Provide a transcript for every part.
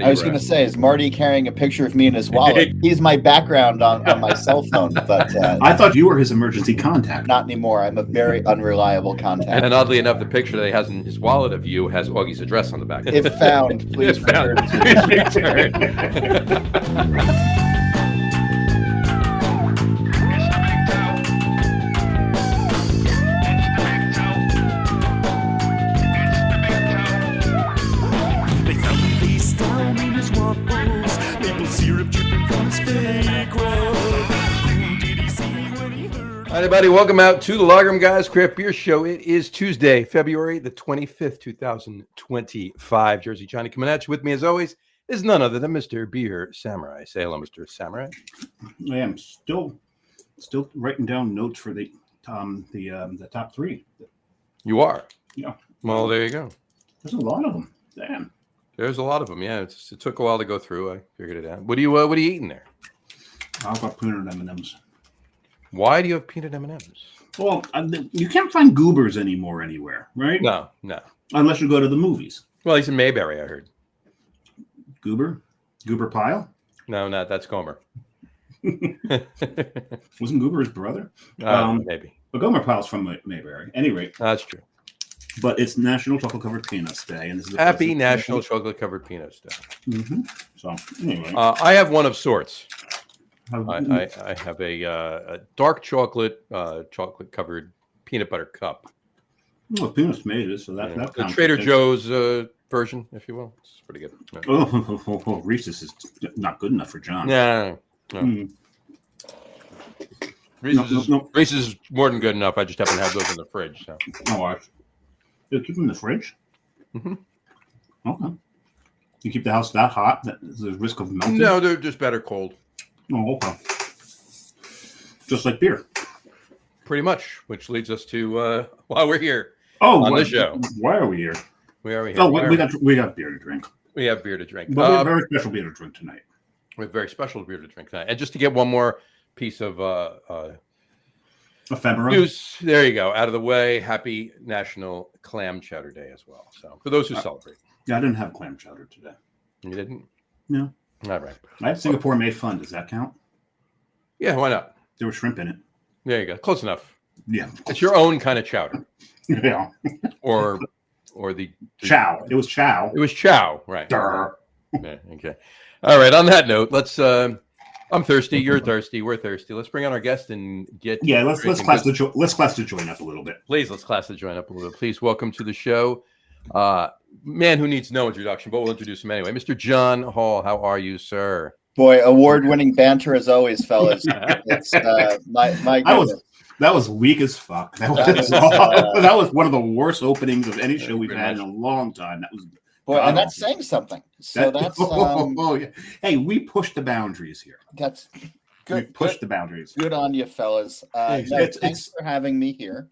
I was going to say, is Marty carrying a picture of me in his wallet? He's my background on my cell phone, but I thought you were his emergency contact. Not anymore. I'm a very unreliable contact. And oddly enough, the picture that he has in his wallet of you has Augie's address on the back. If found, please return. Please return. Hi, everybody. Welcome out to the Lagerman Guys Craft Beer Show. It is Tuesday, February the 25th, 2025. Jersey Johnny coming at you. With me, as always, is none other than Mr. Beer Samurai. Say hello, Mr. Samurai. I am still writing down notes for the top three. You are? Yeah. Well, there you go. There's a lot of them. Damn. There's a lot of them. Yeah, it took a while to go through. I figured it out. What are you eating there? I've got peanut M&Ms. Why do you have peanut M&Ms? Well, you can't find goobers anymore anywhere, right? No. Unless you go to the movies. Well, he's in Mayberry, I heard. Goober pile? No, that's Gomer. Wasn't Goober his brother? Maybe. But Gomer Pyle's from Mayberry. At any rate. That's true. But it's National Chocolate Covered Peanuts Day. And this is Happy National Chocolate Covered Peanuts Day. Mm-hmm. So, anyway. I have one of sorts. I have a dark chocolate covered peanut butter cup. Well, Peanuts made it, so that the Trader Joe's version, if you will. It's pretty good. Yeah. Oh, Reese's is not good enough for John. No. Reese's is more than good enough. I just happen to have those in the fridge. So. Oh, you keep them in the fridge? Mm-hmm. Okay. You keep the house that hot that there's a risk of melting? No, they're just better cold. Oh, okay. Just like beer. Pretty much, which leads us to why we're here on the show. Why are we here? We are here. Oh, we got beer to drink. We have beer to drink. But we have a very special beer to drink tonight. We have very special beer to drink tonight. And just to get one more piece of ephemera news, there you go, out of the way. Happy National Clam Chowder Day as well. So for those who celebrate. Yeah, I didn't have clam chowder today. You didn't? No. All right. I had Singapore made fun. Does that count? Yeah, why not? There was shrimp in it. There you go. Close enough. Yeah. It's your own kind of chowder. Yeah. Or the chow. It was chow. It was chow, right? Durr. Yeah, okay. All right. On that note, let's. I'm thirsty. You're thirsty. We're thirsty. Let's bring on our guest and get. Yeah, let's class the join up a little bit. Please, let's class the join up a little bit. Please welcome to the show. Man who needs no introduction, but we'll introduce him anyway. Mr. John Holl, how are you, sir? Boy, award-winning banter as always, fellas. It's my goodness. That was weak as fuck. That was one of the worst openings of any show we've had in a long time. That was and that's saying something. So that's yeah. Hey, we pushed the boundaries here. That's good. We pushed the boundaries. Good on you, fellas. Thanks for having me here.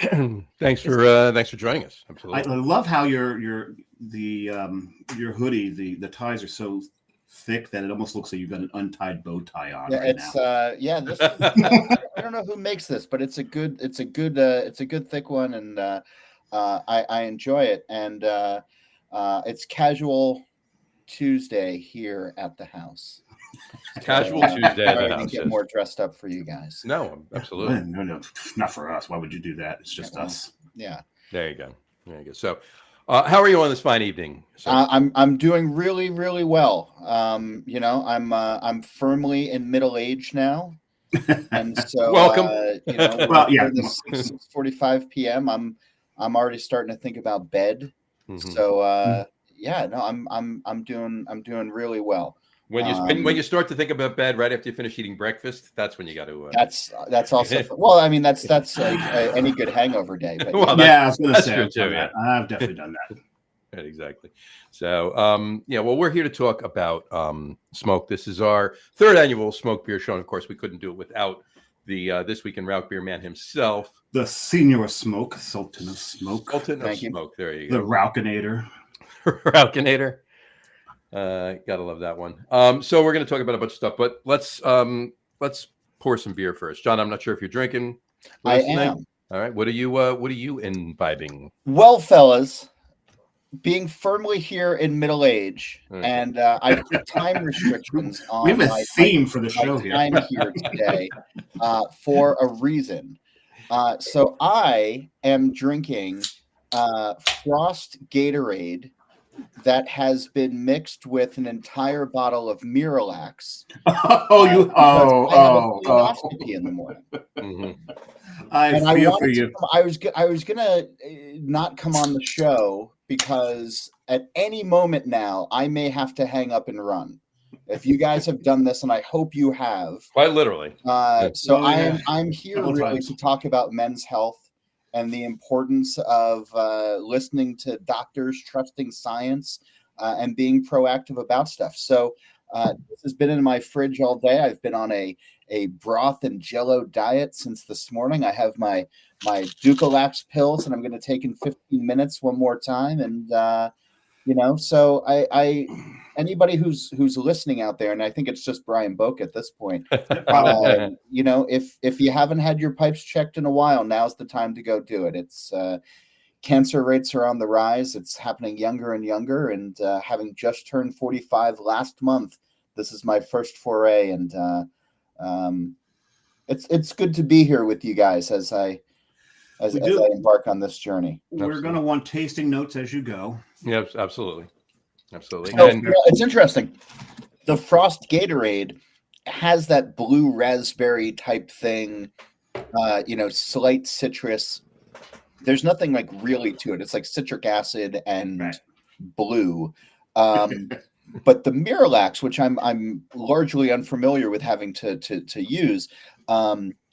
Thanks for joining us. Absolutely. I love how your hoodie, the ties are so thick that it almost looks like you've got an untied bow tie on. Yeah, now. This I don't know who makes this, but it's a good thick one, and I enjoy it. And it's casual Tuesday here at the house. Casual Tuesday at the house. Get more dressed up for you guys. No, absolutely. No, not for us. Why would you do that? It's just us. Yeah. There you go. So, how are you on this fine evening? I'm doing really, really well. I'm firmly in middle age now, and so welcome. Well, yeah, 6:45 p.m. I'm already starting to think about bed. Mm-hmm. So I'm doing really well. When you start to think about bed right after you finish eating breakfast, that's when you got to. That's also well. I mean, that's any good hangover day. But well, I was going to say too, yeah. I've definitely done that. Right, exactly. So, well, we're here to talk about smoke. This is our third annual smoke beer show, and of course, we couldn't do it without the This Week in Rauchbier man himself, the senior smoke, Sultan of Smoke. Sultan of Smoke. There you go. The Rauchinator. Rauchinator. Gotta love that one. So we're going to talk about a bunch of stuff, but let's pour some beer first. John, I'm not sure if you're drinking. I am. All right. What are you imbibing? Well, fellas, being firmly here in middle age, and I've put time restrictions on. We have a theme for the show here. Time here today for a reason. So I am drinking Frost Gatorade that has been mixed with an entire bottle of Miralax. I have a colonoscopy in the morning. I feel for you. I was gonna not come on the show because at any moment now I may have to hang up and run. If you guys have done this, and I hope you have, quite literally. I'm here really to talk about men's health and the importance of listening to doctors, trusting science, and being proactive about stuff. So this has been in my fridge all day. I've been on a broth and Jello diet since this morning. I have my Ducalax pills, and I'm going to take in 15 minutes one more time. And so I anybody who's listening out there, and I think it's just Brian Boak at this point. If you haven't had your pipes checked in a while, now's the time to go do it. It's cancer rates are on the rise. It's happening younger and younger. And having just turned 45 last month, this is my first foray, and it's good to be here with you guys as I embark on this journey. We're going to want tasting notes as you go. Yes, absolutely. So, it's interesting. The Frost Gatorade has that blue raspberry type thing, slight citrus. There's nothing like really to it. It's like citric acid and blue. But the Miralax, which I'm largely unfamiliar with having to use,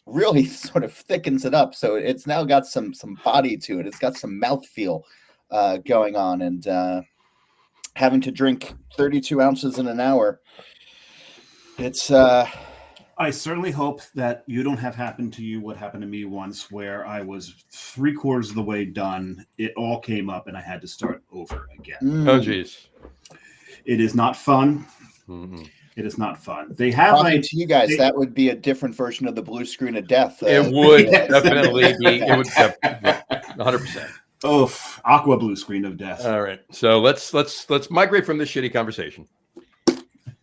really sort of thickens it up. So it's now got some body to it. It's got some mouthfeel going on, and having to drink 32 ounces in an hour. It's I certainly hope that you don't have happened to you what happened to me once, where I was 3/4 of the way done. It all came up and I had to start over again. Oh, geez. It is not fun. Mm-hmm. It is not fun. They have to you guys. That would be a different version of the blue screen of death. It would definitely be. It would 100%. Oh, aqua blue screen of death. All right. So let's migrate from this shitty conversation.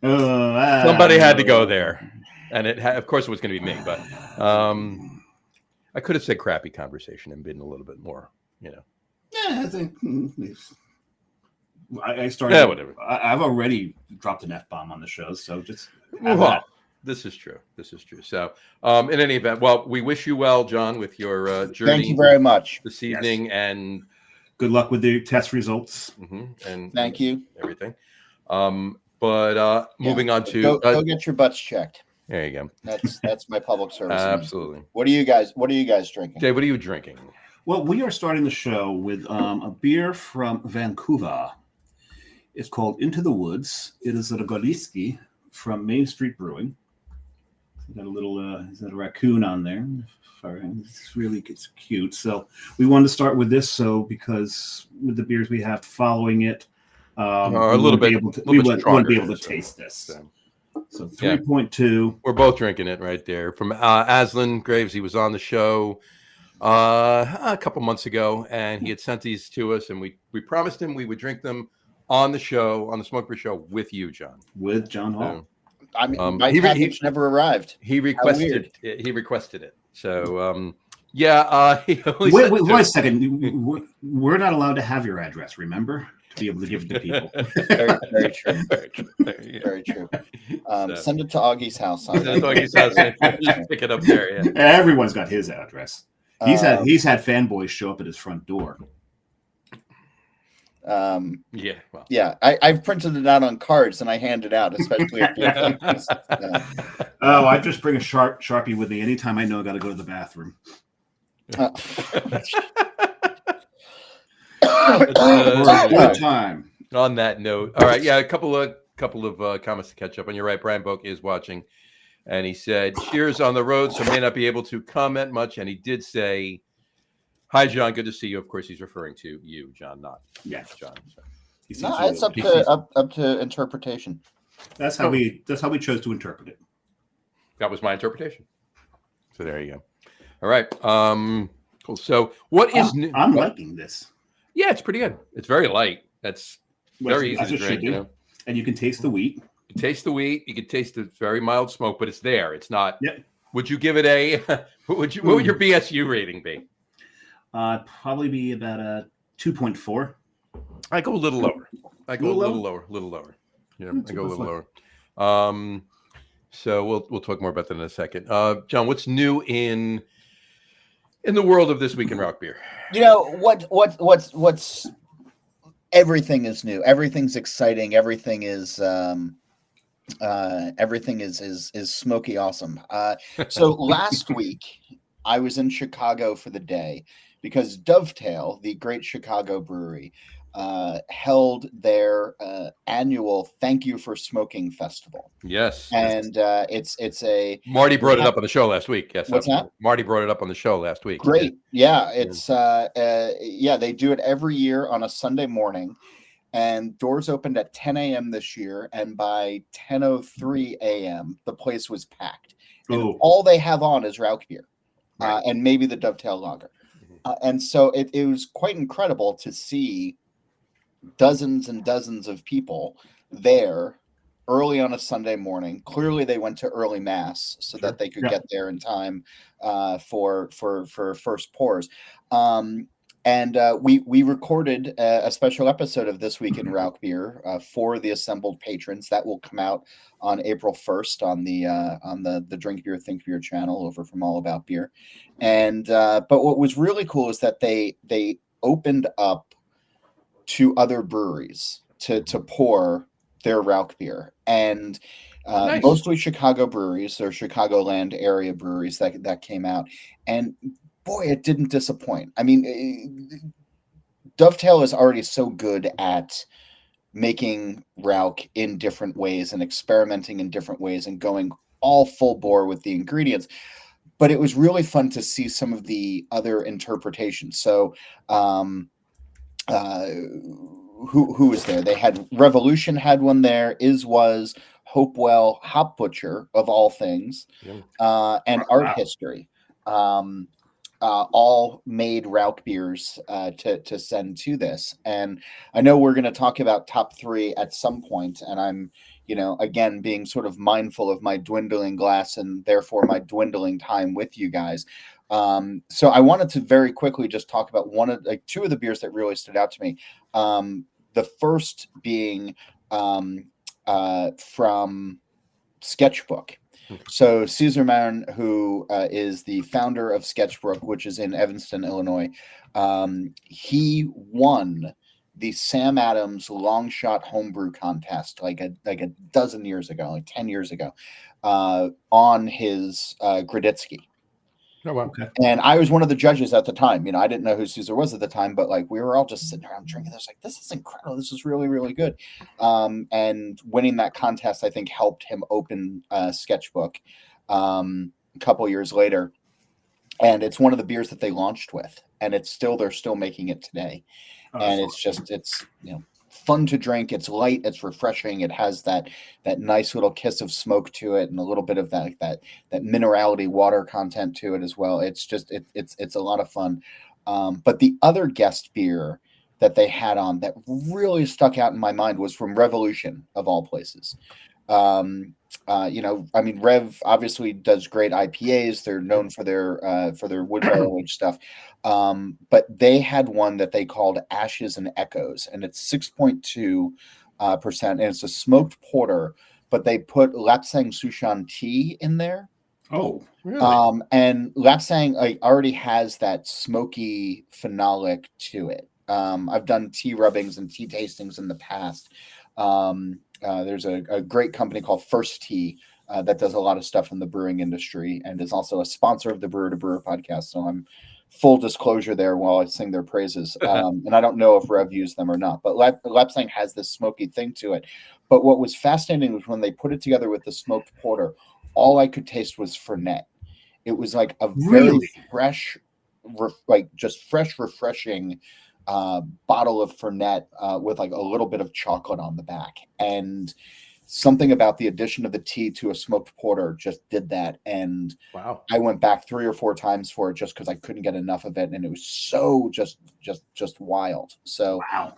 Somebody had to go there, and of course it was going to be me. But I could have said crappy conversation and been a little bit more, Yeah, I think I started. Yeah, whatever. I've already dropped an F-bomb on the show, so just this is true. So, in any event, well, we wish you well, John, with your journey. Thank you very much this evening, and good luck with the test results. And thank you. Everything. But moving on to go get your butts checked. There you go. That's my public service. Absolutely. What are you guys drinking? Jay, what are you drinking? Well, we are starting the show with a beer from Vancouver. It's called Into the Woods. It is a Goliski from Main Street Brewing. It's got a little he's got a raccoon on there. It's cute. So we wanted to start with this, because with the beers we have following it, we won't be able to taste this. So 3.2. We're both drinking it right there from Azlan Graves. He was on the show a couple months ago, and he had sent these to us, and we promised him we would drink them on the show, on the Smoke Beer Show, with you, John. With John Holl. I mean, my package never arrived. He requested it. He requested it. So, wait a second. We're not allowed to have your address, remember? To be able to give it to people. Very true. Very true. Send it to Augie's house. Send it to Augie's house. Just pick it up there. Yeah. Everyone's got his address. He's had fanboys show up at his front door. I've printed it out on cards and I hand it out, especially if I just bring a Sharpie with me anytime I know I got to go to the bathroom. Good time. On that note, all right, a couple of comments to catch up on. You're right, Brian Boak is watching, and he said, "Cheers on the road, so may not be able to comment much." And he did say, "Hi, John. Good to see you." Of course, he's referring to you, John, not John. So. It's up to interpretation. That's how we chose to interpret it. That was my interpretation. So there you go. All right. Cool. So what is new? I'm liking this. Yeah, it's pretty good. It's very light. That's very easy As to it should drink. be. You know, And you can taste the wheat. you can taste the wheat. You can taste the very mild smoke, but it's there. It's not. Yep. Would you give it a? What would your BSU rating be? Probably be about a 2.4. I go a little lower. I go a little lower. Yeah, I go a little lower. So we'll talk more about that in a second. John, what's new in the world of This Week in Rauchbier? You know what's everything is new. Everything's exciting. Everything is smoky awesome. So last week I was in Chicago for the day because Dovetail, the great Chicago brewery, held their annual Thank You for Smoking Festival. Yes, and it's a Marty brought it up on the show last week. Yes, what's that? Marty brought it up on the show last week. Great, yeah. It's they do it every year on a Sunday morning, and doors opened at 10 a.m. this year, and by 10:03 a.m. the place was packed. And all they have on is Rauchbier, and maybe the Dovetail Lager. And so it was quite incredible to see dozens and dozens of people there early on a Sunday morning. Clearly, they went to early mass so that they could get there in time for first pours. And we recorded a special episode of This Week in Rauchbier for the assembled patrons that will come out on April 1st on the Drink Beer Think Beer channel over from All About Beer. And but what was really cool is that they opened up to other breweries to pour their Rauchbier, and Nice. mostly Chicago breweries or Chicagoland area breweries that came out. And boy, it didn't disappoint. I mean, Dovetail is already so good at making Rauch in different ways and experimenting in different ways and going all full bore with the ingredients. But it was really fun to see some of the other interpretations. So, who was there? They had Revolution had one there. Was Hopewell, Hop Butcher of all things, and Art History. All made Rauch beers to send to this. And I know we're going to talk about top three at some point, and I'm, again, being sort of mindful of my dwindling glass and therefore my dwindling time with you guys. So I wanted to very quickly just talk about two of the beers that really stood out to me. The first being from Sketchbook. So Cesar Marin, who is the founder of Sketchbook, which is in Evanston, Illinois, he won the Sam Adams long shot homebrew contest like a dozen years ago, like 10 years ago, on his Graditsky. Oh, wow. Okay. And I was one of the judges at the time. I didn't know who Caesar was at the time, but we were all just sitting around drinking. I was like, this is incredible. This is really, really good. And winning that contest, I think, helped him open Sketchbook a couple years later. And it's one of the beers that they launched with, and they're still making it today. And it's fun to drink. It's light. It's refreshing. It has that nice little kiss of smoke to it, and a little bit of that minerality water content to it as well. It's a lot of fun. But the other guest beer that they had on that really stuck out in my mind was from Revolution, of all places. Rev obviously does great IPAs. They're known for their wood barrel aged stuff. But they had one that they called Ashes and Echoes, and it's 6.2%, and it's a smoked porter, but they put Lapsang Sushan tea in there. Oh, really? And Lapsang already has that smoky phenolic to it. I've done tea rubbings and tea tastings in the past. There's a great company called First Tea that does a lot of stuff in the brewing industry and is also a sponsor of the Brewer to Brewer podcast. So I'm full disclosure there while I sing their praises. And I don't know if Rev used them or not, but Lapsang has this smoky thing to it. But what was fascinating was when they put it together with the smoked porter, all I could taste was Fernet. It was like a very fresh, refreshing bottle of Fernet with like a little bit of chocolate on the back. And something about the addition of the tea to a smoked porter just did that. And Wow. I went back 3 or 4 times for it just because I couldn't get enough of it, and it was so just wild. So Wow.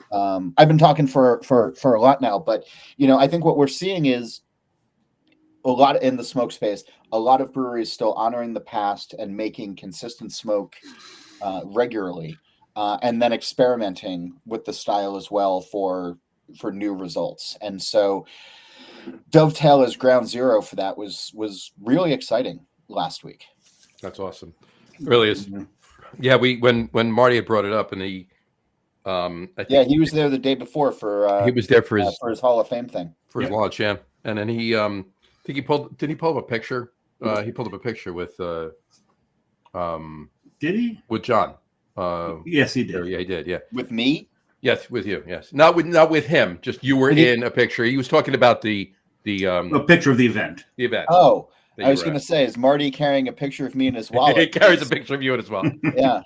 I've been talking for a lot now, but I think what we're seeing is a lot in the smoke space. A lot of breweries still honoring the past and making consistent smoke regularly, and then experimenting with the style as well for new results. And so Dovetail as ground zero for that was really exciting last week. That's awesome. It really is. Yeah, when Marty had brought it up, and he he was there the day before for he was there for his Hall of Fame thing, for his launch, yeah. And then he I think he pulled up a picture. He pulled up a picture with did he? with John. Yes, he did. Yeah, he did. Yeah, with me. Yes, with you. Yes, not with him. Just you were in a picture. He was talking about a picture of the event. The event. Oh, I was going to say, is Marty carrying a picture of me in his wallet? He carries a picture of you in his wallet. Yeah.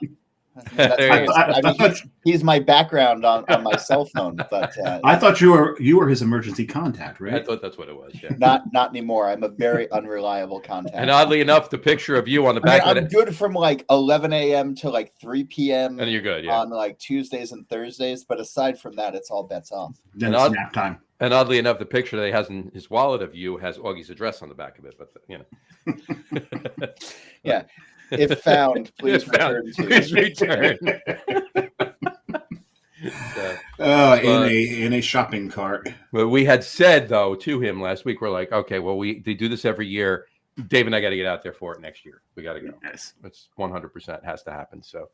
He's my background on my cell phone, but I thought you were his emergency contact, right? I thought that's what it was. Yeah. Not anymore. I'm a very unreliable contact. And oddly enough, the picture of you on the back of it. I'm good from like 11 a.m. to like 3 p.m. And you're good, on like Tuesdays and Thursdays. But aside from that, it's all bets off. Then it's nap time. And oddly enough, the picture that he has in his wallet of you has Augie's address on the back of it. But yeah. If found, please return. Please return. In a shopping cart. But we had said though to him last week, we're like, okay, well, they do this every year. Dave and I got to get out there for it next year. We got to go. Yes. It's 100% has to happen. So,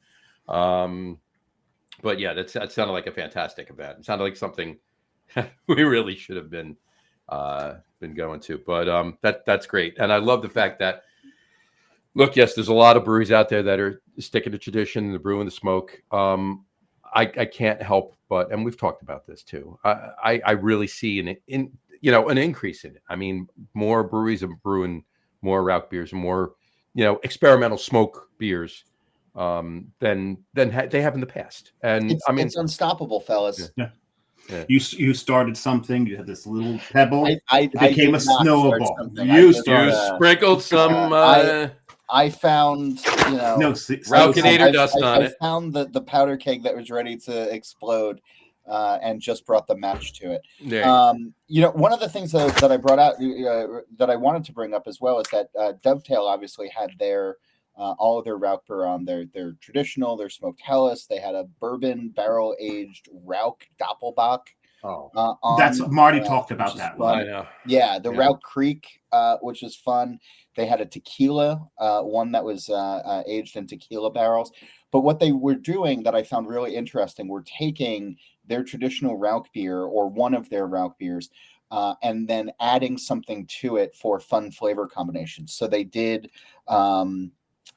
but yeah, that sounded like a fantastic event. It sounded like something we really should have been going to. But that's great, and I love the fact that. Look, yes, there's a lot of breweries out there that are sticking to tradition, the brew and the smoke. I can't help but, and we've talked about this too. I really see an increase in it. I mean, more breweries are brewing more Rauch beers, more experimental smoke beers than they have in the past. And it's unstoppable, fellas. Yeah. Yeah. You started something. You had this little pebble. It became a snowball. You sprinkled some. I found, Rauchinator dust on it. I found the powder keg that was ready to explode, and just brought the match to it. Yeah. One of the things that I brought out that I wanted to bring up as well is that Dovetail obviously had their all of their Rauch beer on their traditional, their smoked Helles. They had a bourbon barrel aged Rauch Doppelbock. That's Marty talked about that one. I know. Yeah, the Rauch Creek, which is fun. They had a tequila, one that was aged in tequila barrels. But what they were doing that I found really interesting, were taking their traditional Rauch beer or one of their Rauch beers, and then adding something to it for fun flavor combinations. So they did.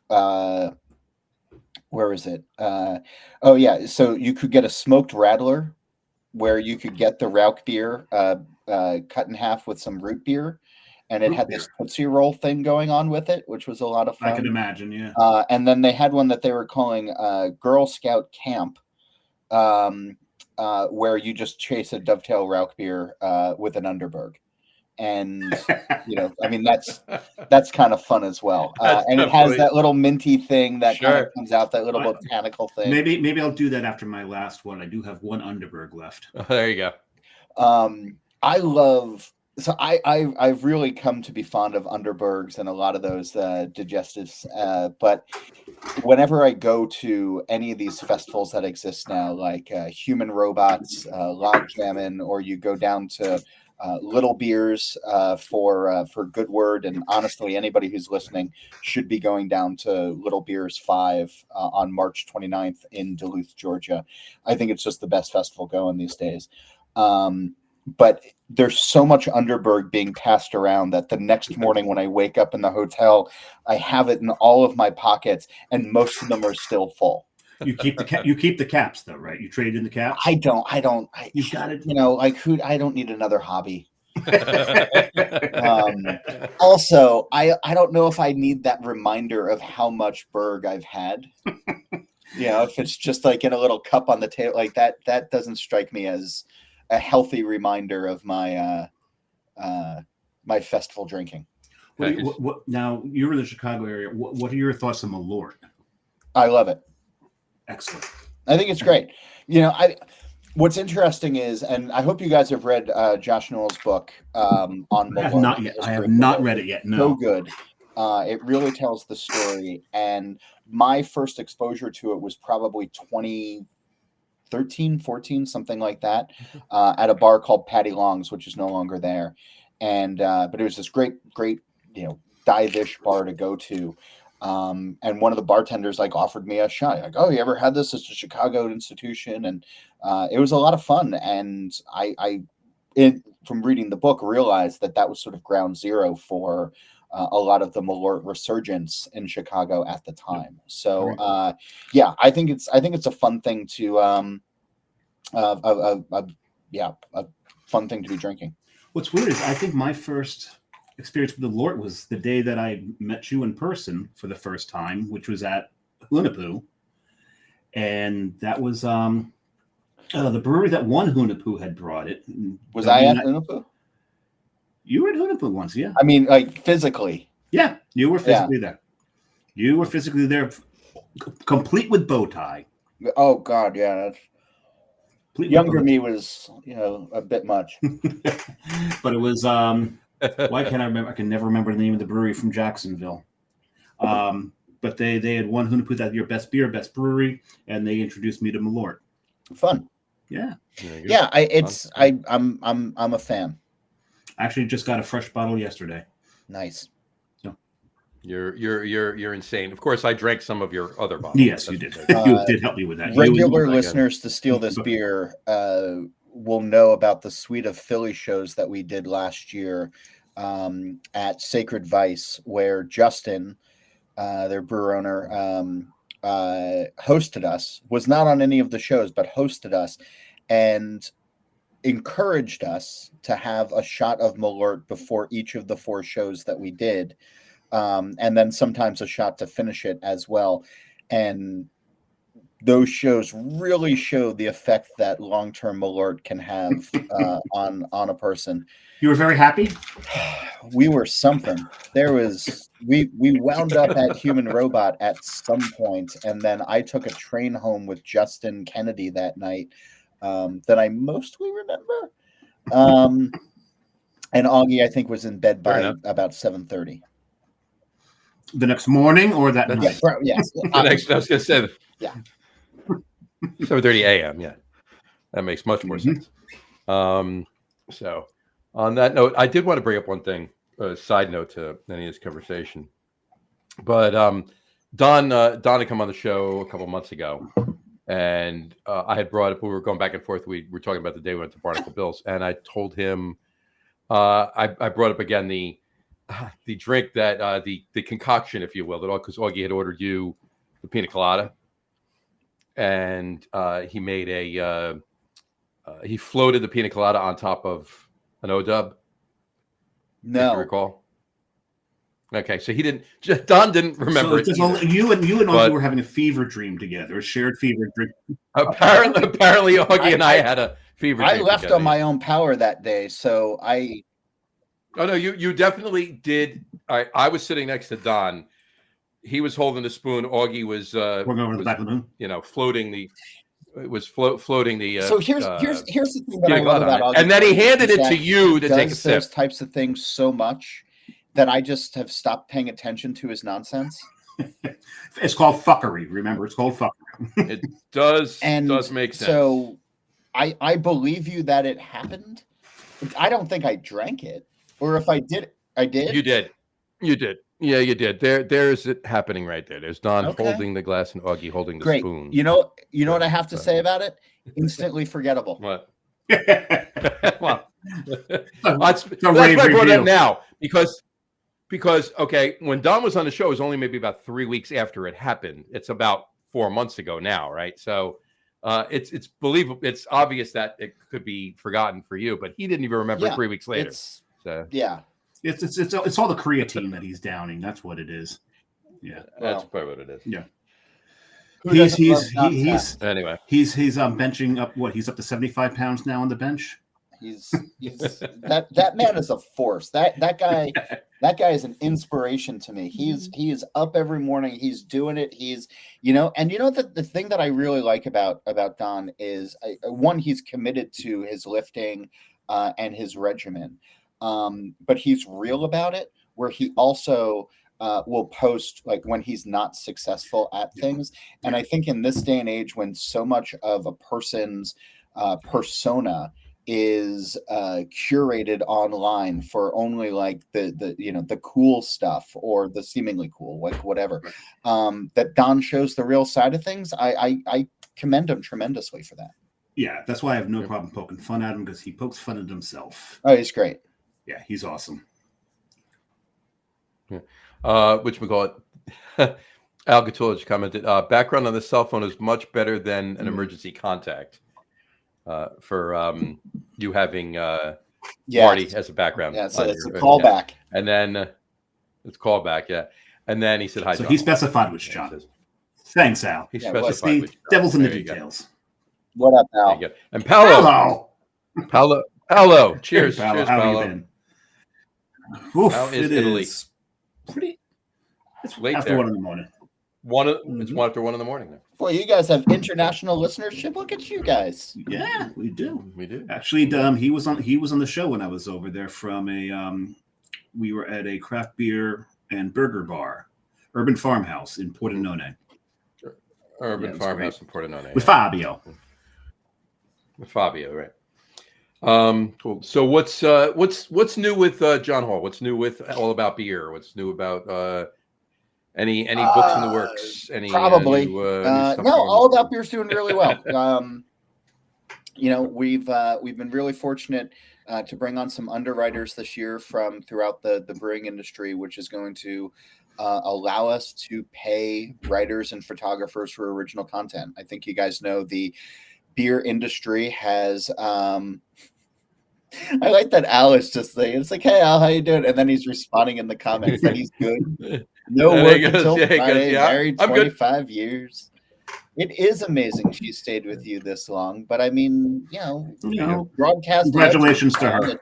Where is it? So you could get a smoked rattler, where you could get the Rauch beer cut in half with some root beer, and it had this Tootsie Roll thing going on with it, which was a lot of fun. I can imagine, yeah. And then they had one that they were calling Girl Scout Camp, where you just chase a Dovetail Rauch beer with an Underberg. And that's kind of fun as well. And it has that little minty thing that kind of comes out, that little botanical thing. Maybe I'll do that after my last one. I do have one Underberg left. There you go. I've really come to be fond of Underbergs and a lot of those digestives. But whenever I go to any of these festivals that exist now, like Human Robots, Log Jammin', or you go down to Little Beers for Good Word, and honestly, anybody who's listening should be going down to Little Beers 5 on March 29th in Duluth, Georgia. I think it's just the best festival going these days. But there's so much Underberg being passed around that the next morning when I wake up in the hotel, I have it in all of my pockets, and most of them are still full. You keep the caps though, right? You trade in the caps. I don't. You got it. I don't need another hobby. Also, I don't know if I need that reminder of how much Berg I've had. If it's just like in a little cup on the table like that doesn't strike me as a healthy reminder of my my festival drinking. Now you're in the Chicago area. What are your thoughts on Malort? I love it. Excellent. I think it's great. What's interesting is, and I hope you guys have read Josh Noel's book on Malort. I have not yet. I have not read it yet. No. So good. It really tells the story. And my first exposure to it was probably 2013, 14, something like that, at a bar called Patty Long's, which is no longer there. And but it was this great, dive-ish bar to go to. And one of the bartenders offered me a shot. Like, oh, you ever had this? It's a Chicago institution, and it was a lot of fun. And I from reading the book, realized that was sort of ground zero for a lot of the Malort resurgence in Chicago at the time. So, I think it's a fun thing to a fun thing to be drinking. What's weird is I think my first experience with the Malort was the day that I met you in person for the first time, which was at Hunapoo. And that was the brewery that won Hunapoo had brought it. Was I at Hunapoo? You were at Hunapoo once, yeah. I mean, physically. Yeah, you were physically there. You were physically there, complete with bow tie. Oh, God, yeah. Younger me was, a bit much. But it was... why can't I remember? I can never remember the name of the brewery from Jacksonville. But they had won Hunapoo that year, best beer, best brewery, and they introduced me to Malort. Fun. Yeah. Yeah, I'm a fan. Actually, just got a fresh bottle yesterday. Nice. So. You're insane. Of course, I drank some of your other bottles. Yes, you did. You did help me with that. Regular listeners to Steal This Beer will know about the Suite of Philly shows that we did last year at Sacred Vice, where Justin, their brewer owner, hosted us, was not on any of the shows, but hosted us and encouraged us to have a shot of Malort before each of the 4 shows that we did. And then sometimes a shot to finish it as well. And those shows really show the effect that long-term Malort can have on a person. You were very happy? We were something. We wound up at Human Robot at some point, and then I took a train home with Justin Kennedy that night that I mostly remember. And Augie, I think, was in bed by about 7:30. The next morning or that night? Yes. I was going to say. Yeah. 7:30 a.m. Yeah, that makes much more sense. So, on that note, I did want to bring up one thing, a side note to any of this conversation. But Don had come on the show a couple months ago, and I had brought up. We were going back and forth. We were talking about the day we went to Barnacle Bill's, and I told him I brought up again the drink that the concoction, if you will, that because Augie had ordered you the pina colada. And he made he floated the pina colada on top of an O-dub. No, if you recall. Okay, so Don didn't remember so it. Only, you and Augie were having a fever dream together, a shared fever dream. Apparently, Augie and I had a fever dream. I left together. on my own power that day, so I. Oh no, you definitely did. I was sitting next to Don. He was holding the spoon. Augie was we're going over the back of the moon. Floating the. It was floating the. So here's the thing that I love about Augie, and then he handed it to you to take a sip. Those types of things so much that I just have stopped paying attention to his nonsense. It's called fuckery. Remember, it's called fuckery. It does make sense. So I believe you that it happened. I don't think I drank it, or if I did, I did. You did. Yeah, you did. There's it happening right there. There's Don holding the glass and Augie holding the spoon. You know what I have to say about it? Instantly forgettable. What? Well, that's why I brought it up now because okay, when Don was on the show, it was only maybe about 3 weeks after it happened. It's about 4 months ago now, right? So it's believable. It's obvious that it could be forgotten for you, but he didn't even remember 3 weeks later. It's all the creatine that he's downing. That's what it is. Yeah, that's probably what it is. Yeah. Anyway. He's benching up what? He's up to 75 pounds now on the bench. He's that man is a force. That guy is an inspiration to me. He is up every morning. He's doing it. He's the thing that I really like about Don is one, he's committed to his lifting and his regimen, but he's real about it. Where he also will post like when he's not successful at things, and I think in this day and age when so much of a person's persona is curated online for only like the cool stuff or the seemingly cool, like whatever, that Don shows the real side of things. I commend him tremendously for that. Yeah, that's why I have no problem poking fun at him, because he pokes fun at himself. Oh, he's great. Yeah, he's awesome. Which we call it. Al Gatulich commented, background on the cell phone is much better than an emergency contact. For you having Marty as a background. Yeah, so it's a callback. Yeah. And then it's callback, yeah. And then he said hi. So he specified which John. Thanks, Al. He specified which devil's in the details. What up, Al? And Paolo. Paolo. Cheers. Hey, Paolo. Cheers, How Paolo. you been? Oof, How is it Italy? Is pretty. It's late after there. 1 in the morning. It's 1 after 1 in the morning. Boy, you guys have international listenership. Look at you guys. Yeah, we do. We do. Actually, he was on the show when I was over there from we were at a craft beer and burger bar, Urban Farmhouse in Pordenone. Urban Farmhouse in Pordenone. With Fabio. With Fabio, right. Cool. So what's new with John Holl? What's new with All About Beer? What's new about any books in the works? Any probably new no. All About Beer's doing really well. We've been really fortunate to bring on some underwriters this year from throughout the brewing industry, which is going to allow us to pay writers and photographers for original content. I think you guys know the beer industry has. I like that Al is just saying, it's like, hey, Al, how you doing? And then he's responding in the comments that he's good. No work until Friday, married 25 years. It is amazing she stayed with you this long. But I mean, broadcast. Congratulations to her.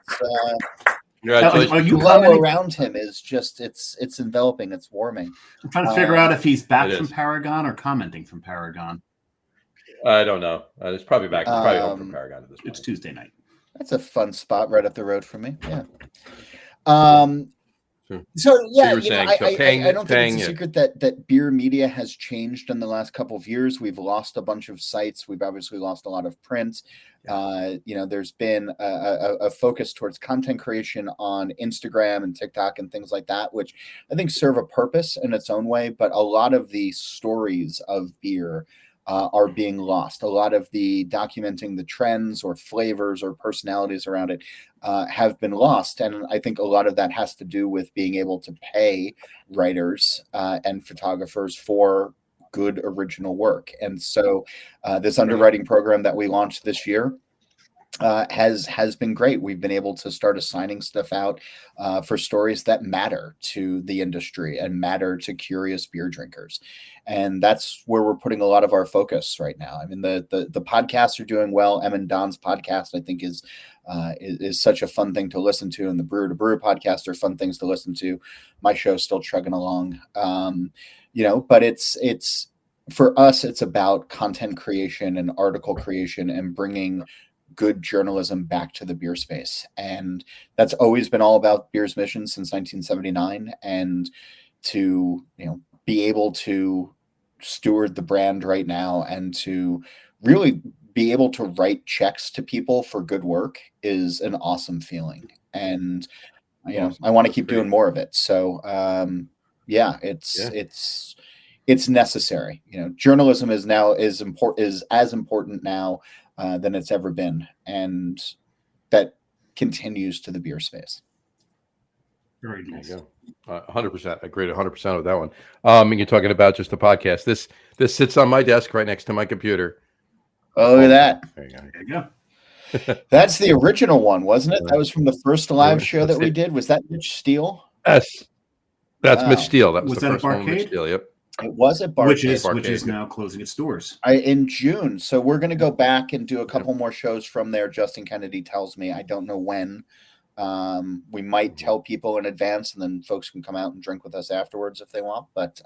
The glow around him is just, it's enveloping, it's warming. I'm trying to figure out if he's back from Paragon or commenting from Paragon. I don't know. It's probably back. It's probably home from Paragon at this point. It's Tuesday night. That's a fun spot right up the road from me. Yeah. So yeah, I don't think it's a secret that beer media has changed in the last couple of years. We've lost a bunch of sites. We've obviously lost a lot of print. There's been a focus towards content creation on Instagram and TikTok and things like that, which I think serve a purpose in its own way. But a lot of the stories of beer are being lost. A lot of the documenting the trends or flavors or personalities around it have been lost. And I think a lot of that has to do with being able to pay writers and photographers for good original work. And so this underwriting program that we launched this year has been great. We've been able to start assigning stuff out for stories that matter to the industry and matter to curious beer drinkers. And that's where we're putting a lot of our focus right now. I mean, the podcasts are doing well. Em and Don's podcast, I think, is such a fun thing to listen to. And the Brewer to Brewer podcast are fun things to listen to. My show's still chugging along, but it's for us, it's about content creation and article creation and bringing good journalism back to the beer space. And that's always been all about beer's mission since 1979. And to, be able to steward the brand right now and to really be able to write checks to people for good work is an awesome feeling. And, I want to keep doing more of it. So, it's necessary. Journalism is as important now than it's ever been, and that continues to the beer space. Very nice. 100%. I agree 100% with that one. And you're talking about just the podcast. This sits on my desk right next to my computer. Oh, look at that. There you go. That's the original one, wasn't it? That was from the first live show that we did. Was that Mitch Steele? That's Mitch Steele. That was the that first one. Barcade? Mitch Steele. Yep. It was at which Barcade. is now closing its doors. In June. So we're going to go back and do a couple more shows from there. Justin Kennedy tells me. I don't know when. We might tell people in advance, and then folks can come out and drink with us afterwards if they want. But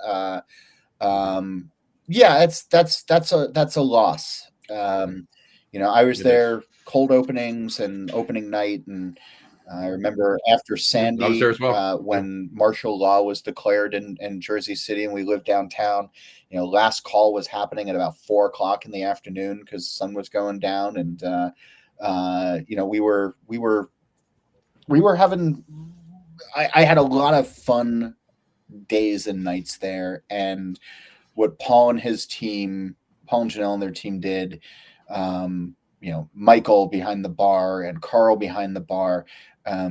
yeah, that's a loss. I was there cold openings and opening night, and I remember after Sandy, I was there as well. when martial law was declared in Jersey City, and we lived downtown. Last call was happening at about 4:00 in the afternoon because the sun was going down, and we were having. I had a lot of fun days and nights there, and what Paul and Janelle and their team did. Michael behind the bar and Carl behind the bar, I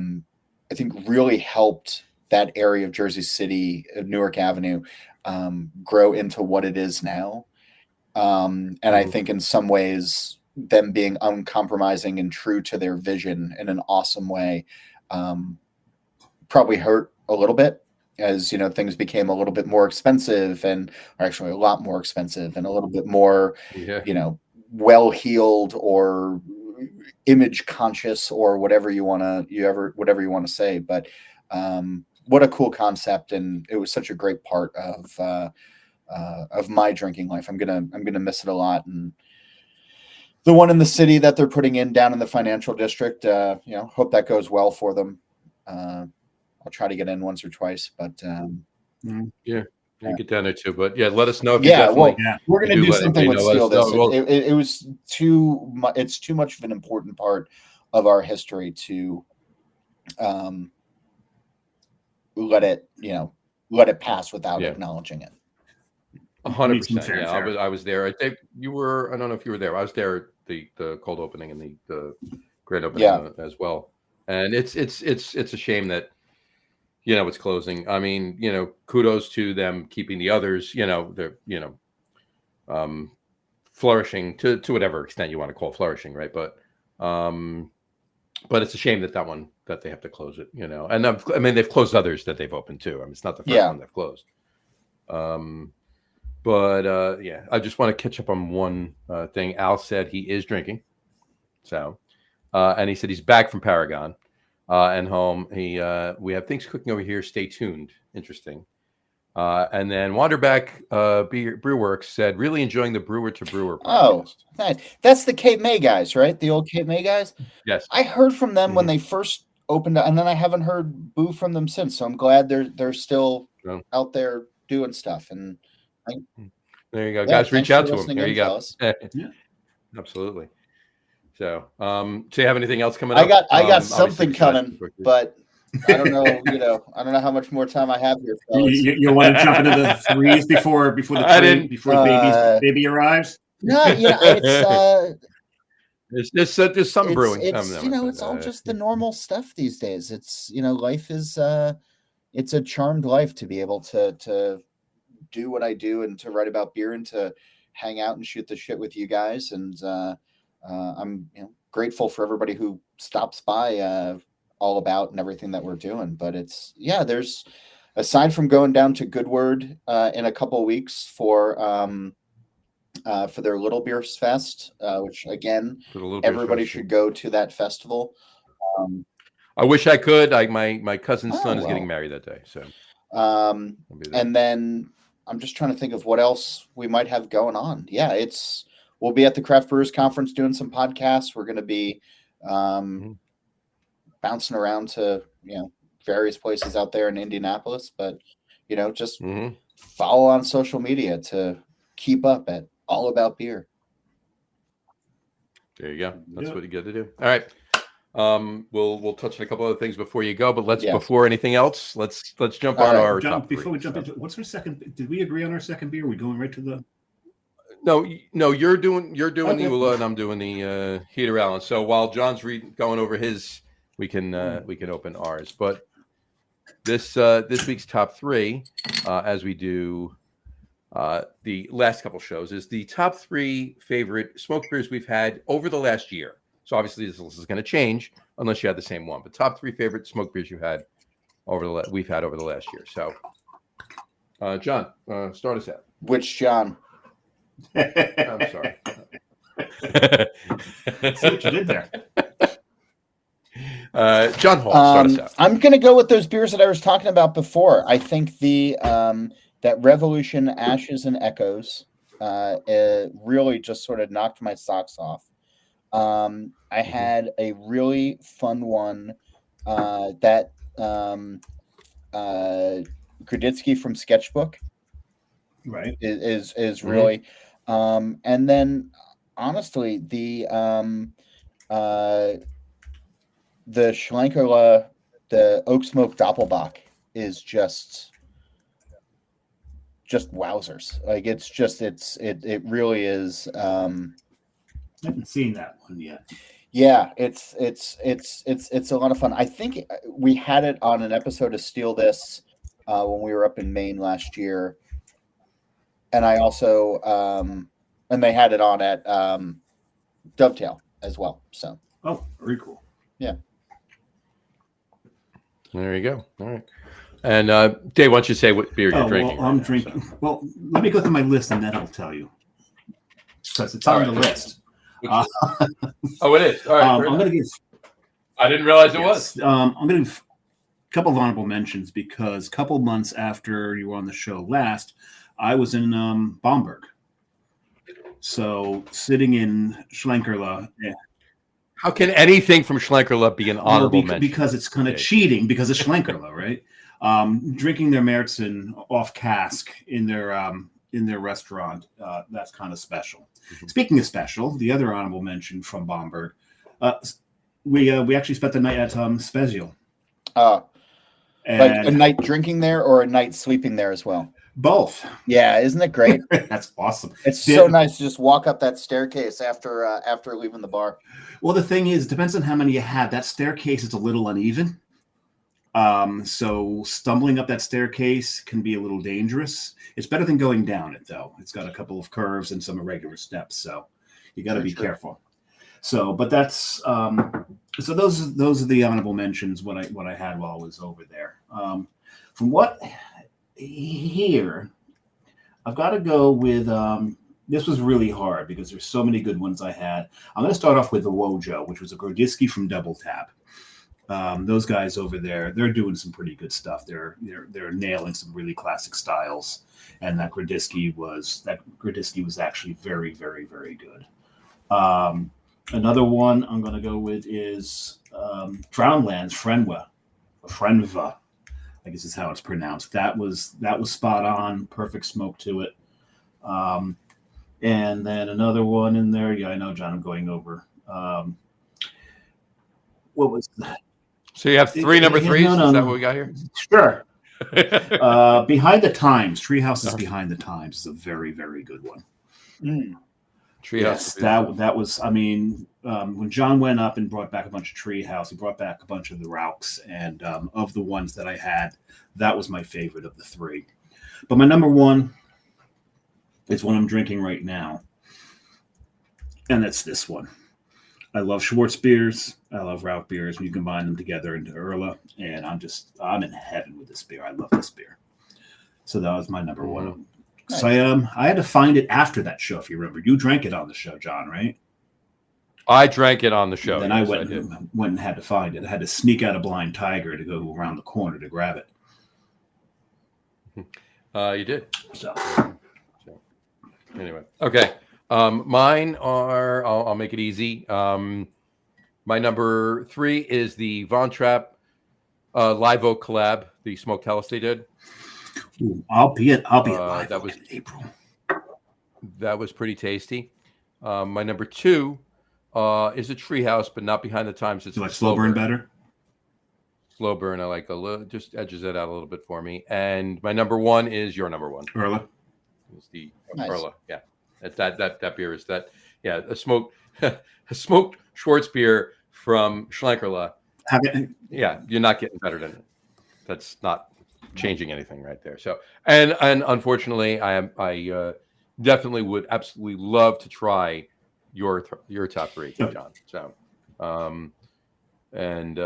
think really helped that area of Jersey City, Newark Avenue, grow into what it is now. And I think in some ways, them being uncompromising and true to their vision in an awesome way, probably hurt a little bit as, things became a little bit more expensive or actually a lot more expensive and a little bit more, well-heeled or image conscious or whatever you want to say. But what a cool concept. And it was such a great part of my drinking life. I'm going to miss it a lot. And the one in the city that they're putting in down in the financial district, hope that goes well for them. I'll try to get in once or twice, but you get down there too. But let us know if we're going to do something with Steel this. It was it's too much of an important part of our history to let it pass without acknowledging it. 100%. Yeah, I was there. I think you were. I don't know if you were there. I was there at the cold opening and the grand opening as well. And it's a shame that it's closing. I mean, kudos to them keeping the others. They're flourishing to whatever extent you want to call flourishing, right? But it's a shame that they have to close it. And they've closed others that they've opened too. I mean, it's not the first one they've closed. I just want to catch up on one thing. Al said he is drinking, so and he said he's back from Paragon and home. We have things cooking over here. Stay tuned. Interesting. And then Wanderback Brewworks said really enjoying the Brewer to Brewer podcast. Oh, nice. That's the Cape May guys, right? The old Cape May guys. Yes. I heard from them when they first opened up, and then I haven't heard boo from them since. So I'm glad they're still out there doing stuff. And there you go, guys. Reach out to them. There you go. Yeah, absolutely. So, do you have anything else coming up? I got something coming, but I don't know. I don't know how much more time I have here. You want to jump into the threes before the baby arrives? No, there's some brewing. It's all just the normal stuff these days. It's life is it's a charmed life to be able to do what I do and to write about beer and to hang out and shoot the shit with you guys. And I'm grateful for everybody who stops by all about and everything that we're doing. But there's, aside from going down to Goodword in a couple of weeks for their Little Beers Fest, which again, everybody should go to that festival. I wish I could. My cousin's son is getting married that day. So, and then I'm just trying to think of what else we might have going on. Yeah, we'll be at the Craft Brewers Conference doing some podcasts. We're going to be bouncing around to various places out there in Indianapolis, but just follow on social media to keep up at All About Beer. There you go. That's what you got to do. All right. We'll touch on a couple other things before you go, but before anything else, let's jump on our top before we jump into what's our second. Did we agree on our second beer? Are we going right to the? No, you're doing the Ula and I'm doing the Heater Allen. So while John's going over his, we can open ours. But this week's top three, as we do the last couple shows, is the top three favorite smoked beers we've had over the last year. So obviously this list is going to change unless you had the same one. But top three favorite smoked beers we've had over the last year. So John, start us out. Which John? I'm sorry. See what you did there. John Holl, start us out. I'm going to go with those beers that I was talking about before. I think the that Revolution Ashes and Echoes it really just sort of knocked my socks off. I had a really fun one that Kreditsky from Sketchbook Right. is really, and then honestly the Schlenkerla, the Oak Smoke Doppelbock is just wowzers. Like it really is. I haven't seen that one yet. Yeah, it's a lot of fun. I think we had it on an episode of Steal This when we were up in Maine last year, and I also and they had it on at Dovetail as well. So very cool. Yeah. There you go. All right. And Dave, why don't you say what beer you're drinking? Well, I'm drinking. So. Well, let me go through my list and then I'll tell you. Because it's on the list. Oh, it is. All right. I'm going to give. I didn't realize it was. I'm going to give a couple of honorable mentions because a couple of months after you were on the show last, I was in Bamberg. So sitting in Schlenkerla. How can anything from Schlenkerla be an honorable mention? Because it's kind of cheating because it's Schlenkerla, right? Drinking their Märzen off cask in their restaurant, that's kind of special. Mm-hmm. Speaking of special, the other honorable mention from Bamberg, we actually spent the night at Special. Like a night drinking there or a night sleeping there as well? Both. Yeah, isn't it great? That's awesome. It's so nice to just walk up that staircase after leaving the bar. Well, the thing is, it depends on how many you have. That staircase is a little uneven. So stumbling up that staircase can be a little dangerous. It's better than going down it, though. It's got a couple of curves and some irregular steps, so you got to be careful. So, but that's so those are the honorable mentions. What I had while I was over there. From what here, I've got to go with. This was really hard because there's so many good ones I had. I'm going to start off with the Wojo, which was a Grodziski from Double Tap. Those guys over there, they're doing some pretty good stuff. They're nailing some really classic styles, and that Grodziski was actually very, very, very good. Another one I'm going to go with is Drownlands Frenva. I guess is how it's pronounced. That was spot on, perfect smoke to it. And then another one in there. Yeah, I know, John. I'm going over. What was that? So you have three number threes? Is that what we got here? Sure. Behind the Times. Treehouse is Behind the Times. Is a very, very good one. Treehouse. Yes, that was. I mean, when John went up and brought back a bunch of Treehouse, he brought back a bunch of the Rauchs, and of the ones that I had, that was my favorite of the three. But my number one is one I'm drinking right now, and that's this one. I love Schwartz beers. I love Rauch beers. You combine them together into Erla, and I'm in heaven with this beer. I love this beer. So that was my number one. Nice. So I had to find it after that show, if you remember. You drank it on the show, John, right? I drank it on the show. And then I went and had to find it. I had to sneak out a blind tiger to go around the corner to grab it. You did. So anyway, okay. Mine are. I'll make it easy. My number 3 is the Von Trapp Live Oak collab, the smoked Helles they did. Ooh, I'll be at Live that was in April. That was pretty tasty. My number 2 is a Treehouse, but not Behind the Times. It's like slow burn better. Slow burn. I like a little, just edges it out a little bit for me. And my number 1 is your number 1. Erla. It's the Nice. Erla. Yeah. That beer is that. Yeah. A smoked Schwartz beer from Schlenkerla. Yeah. You're not getting better than it. That's not changing anything right there. So, and unfortunately, I definitely would absolutely love to try your top 3, John. So, And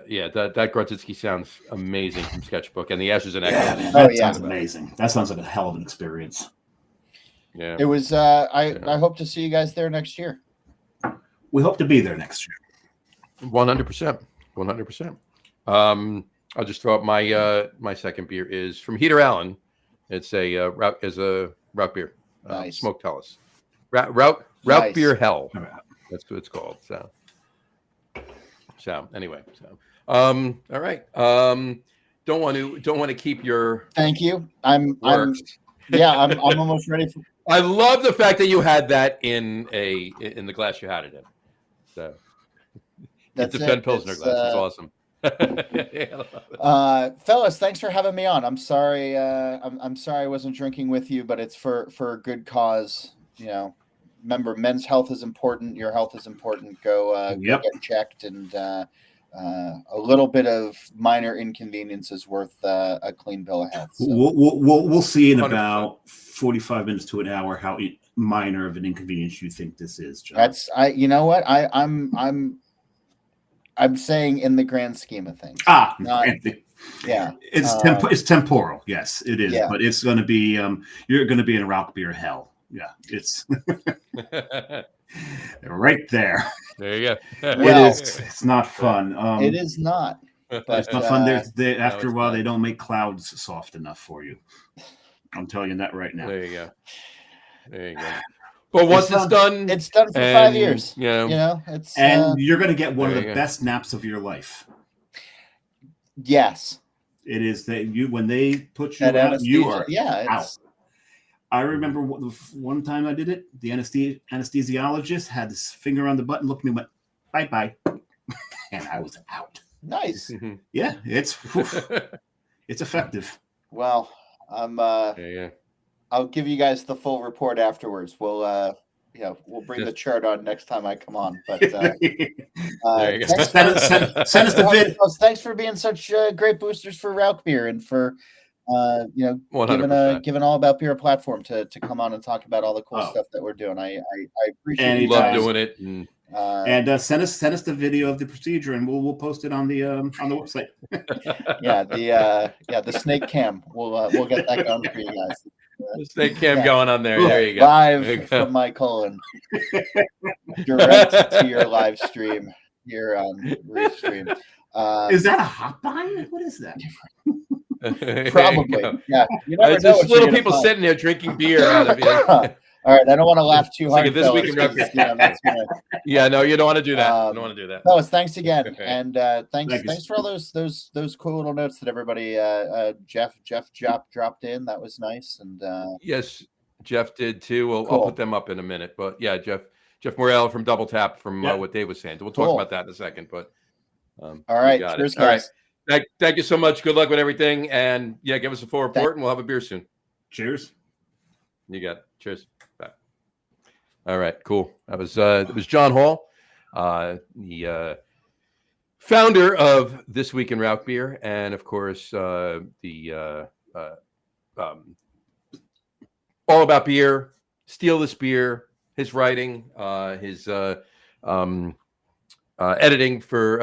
yeah, that Grodzitsky sounds amazing from Sketchbook, and the Ashes and Yeah, Echoes. that yeah. sounds amazing. That sounds like a hell of an experience. Yeah, It was. I hope to see you guys there next year. We hope to be there next year. 100%, 100%. I'll just throw up my my second beer is from Heater Allen. It's a route beer, Nice. smoked Helles. Route Nice. beer hell. That's what it's called. So anyway, all right. Don't want to keep your. Thank you. I'm almost ready for. I love the fact that you had that in the glass you had it in. So That's it's a Fen it. Pilsner It's, glass. It's awesome. Fellas, thanks for having me on. I'm sorry. I'm sorry I wasn't drinking with you, but it's for a good cause. You know, remember, men's health is important. Your health is important. Go get checked, and a little bit of minor inconvenience is worth a clean bill of health. So. We'll see in 100%. about 45 minutes to an hour how minor of an inconvenience you think this is, John. That's You know what? I'm saying in the grand scheme of things. Yeah. It's temporal. Yes, it is. Yeah. But it's going to be you're going to be in a Rauchbier hell. Yeah, it's right there. There you go. Well, it's not fun. It is not. But it's not fun. After a while, they don't make clouds soft enough for you. I'm telling you that right now. There you go. But once it's done for 5 years. Yeah, you know, it's and you're going to get one of the best naps of your life. Yes, it is that when they put you out, you are out. I remember one time I did it. The anesthesiologist had his finger on the button, looked at me, and went bye, and I was out. Nice. Yeah, it's effective. Well, I'll give you guys the full report afterwards. We'll bring the chart on next time I come on. But send us the vid. Thanks for being such great boosters for Rauchbier and for 100%. giving All About Beer a platform to come on and talk about all the cool stuff that we're doing. I appreciate it. Love doing it. And send us the video of the procedure, and we'll post it on the website. The snake cam. We'll get that going for you guys. The snake cam going on there. There you go. Live from my colon, direct to your live stream here on Restream. Is that a hotline? What is that? Probably. Yeah. You never know just little people sitting there drinking beer out of it. All right, I don't want to laugh too hard. This week in Yeah, no, you don't want to do that. You don't want to do that. No, thanks again, and thanks for all those cool little notes that everybody. Jeff dropped in. That was nice, and yes, Jeff did too. I'll put them up in a minute, but yeah, Jeff Morel from Double Tap from what Dave was saying. We'll talk about that in a second, but all right, cheers, guys. All right, thank you so much. Good luck with everything, and give us a full report, and we'll have a beer soon. Cheers. You got it. Cheers. Bye. All right, cool. That was John Holl, the founder of This Week in Rauchbier, and of course the All About Beer, Steal This Beer, his writing, his editing for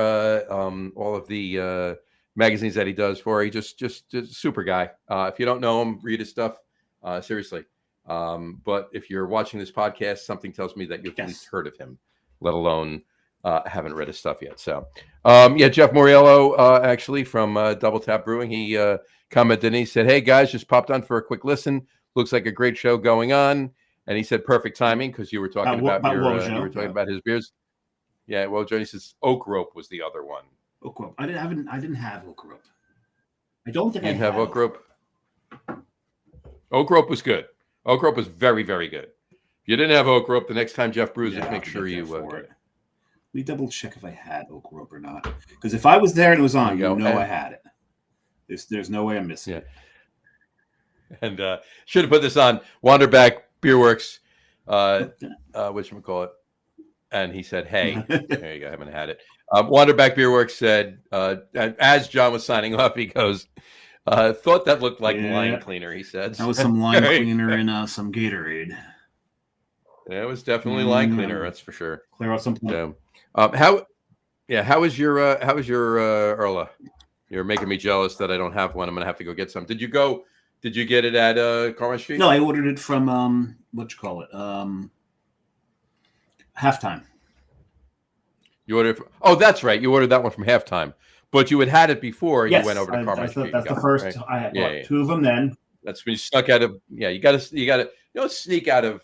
all of the magazines that he does for. He just a super guy. If you don't know him, read his stuff. Seriously. But if you're watching this podcast, something tells me that you've at least heard of him, let alone haven't read his stuff yet. So, Jeff Moriello, actually from Double Tap Brewing, he commented and he said, "Hey guys, just popped on for a quick listen. Looks like a great show going on." And he said, "Perfect timing because you were talking about his beers." Yeah, well, Johnny says Oak Rope was the other one. Oak Rope. I didn't have Oak Rope. I don't think you I didn't have Oak Rope. Oak Rope was good. Oak Rope was very, very good. If you didn't have Oak Rope, the next time Jeff brews it, make sure you get it. We double check if I had Oak Rope or not. Because if I was there and it was on, I had it. There's no way I'm missing it. And should have put this on Wanderback Beer Works, whatchamacallit. And he said, "Hey," there you go. I haven't had it. Wanderback Beer Works said, as John was signing off, he goes, "Thought that looked like line cleaner." He said, "That was some line cleaner and some Gatorade." Yeah, it was definitely line cleaner. That's for sure. Clear out some. So, how Yeah, how was your Erla? You're making me jealous that I don't have one. I'm gonna have to go get some. Did you get it at Carmine Street? No, I ordered it from Halftime. You ordered. Oh, that's right. You ordered that one from Halftime, but you had it before. Yes, you went over to Carmine Street. That's the first. Right? I had bought two of them then. That's when you snuck out of. Yeah, you got to. You don't sneak out of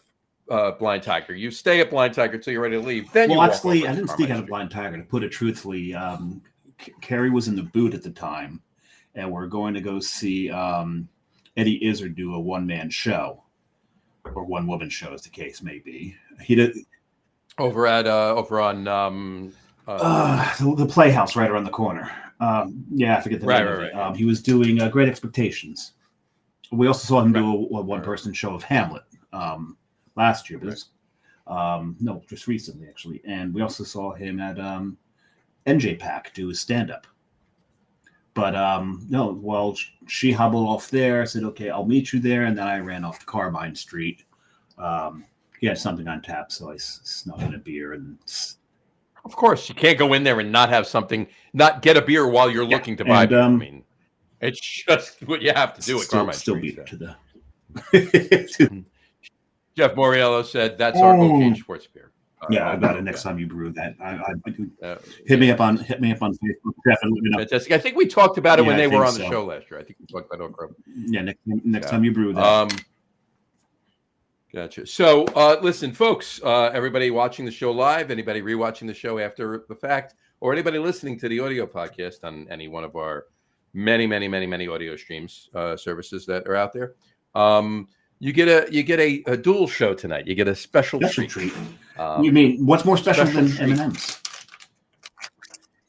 Blind Tiger. You stay at Blind Tiger until you're ready to leave. Then actually, I didn't sneak out of Blind Tiger. To put it truthfully, Carrie was in the boot at the time, and we're going to go see Eddie Izzard do a one-man show, or one-woman show, as the case may be. He did over on the Playhouse right around the corner. I forget the name of it. Right. He was doing Great Expectations. We also saw him do a one-person show of Hamlet last year, but no, just recently actually. And we also saw him at NJ Pack do his stand-up. But she hobbled off there. I said, okay, I'll meet you there. And then I ran off to Carmine Street. He had something on tap, so I snuck in a beer. And of course, you can't go in there and not have something, not get a beer while you're looking to buy beer. I mean, it's just what you have to do at Carmine Street. Still beat it to the... Jeff Moriello said, that's our Cocaine Sports beer. I got it next time you brew that. Hit me up on Facebook, Jeff, and let me know. Fantastic. I think we talked about it when they were on the show last year. I think we talked about Oak Yeah, next time you brew that. Gotcha. So, listen, folks, everybody watching the show live, anybody rewatching the show after the fact, or anybody listening to the audio podcast on any one of our many audio streams services that are out there, you get a dual show tonight. You get a special treat. You mean what's more special than M&Ms?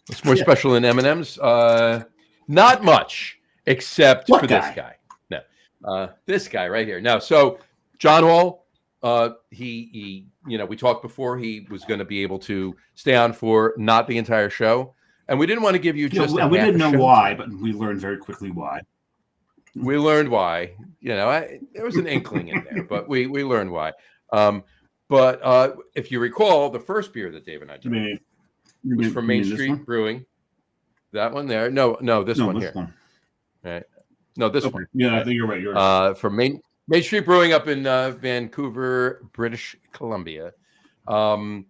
What's more special than M&Ms? Not much, except for this guy. No, this guy right here. No, so John Holl, he we talked before. He was going to be able to stay on for not the entire show, and we didn't want to give you just. We didn't know why, but we learned very quickly why. We learned why. There was an inkling in there, but we learned why. But if you recall, the first beer that Dave and I drank was from Main Street Brewing. That one there. No, this one here. Right. No, this one. Yeah, I think you're right. From Main Street Brewing up in Vancouver, British Columbia. And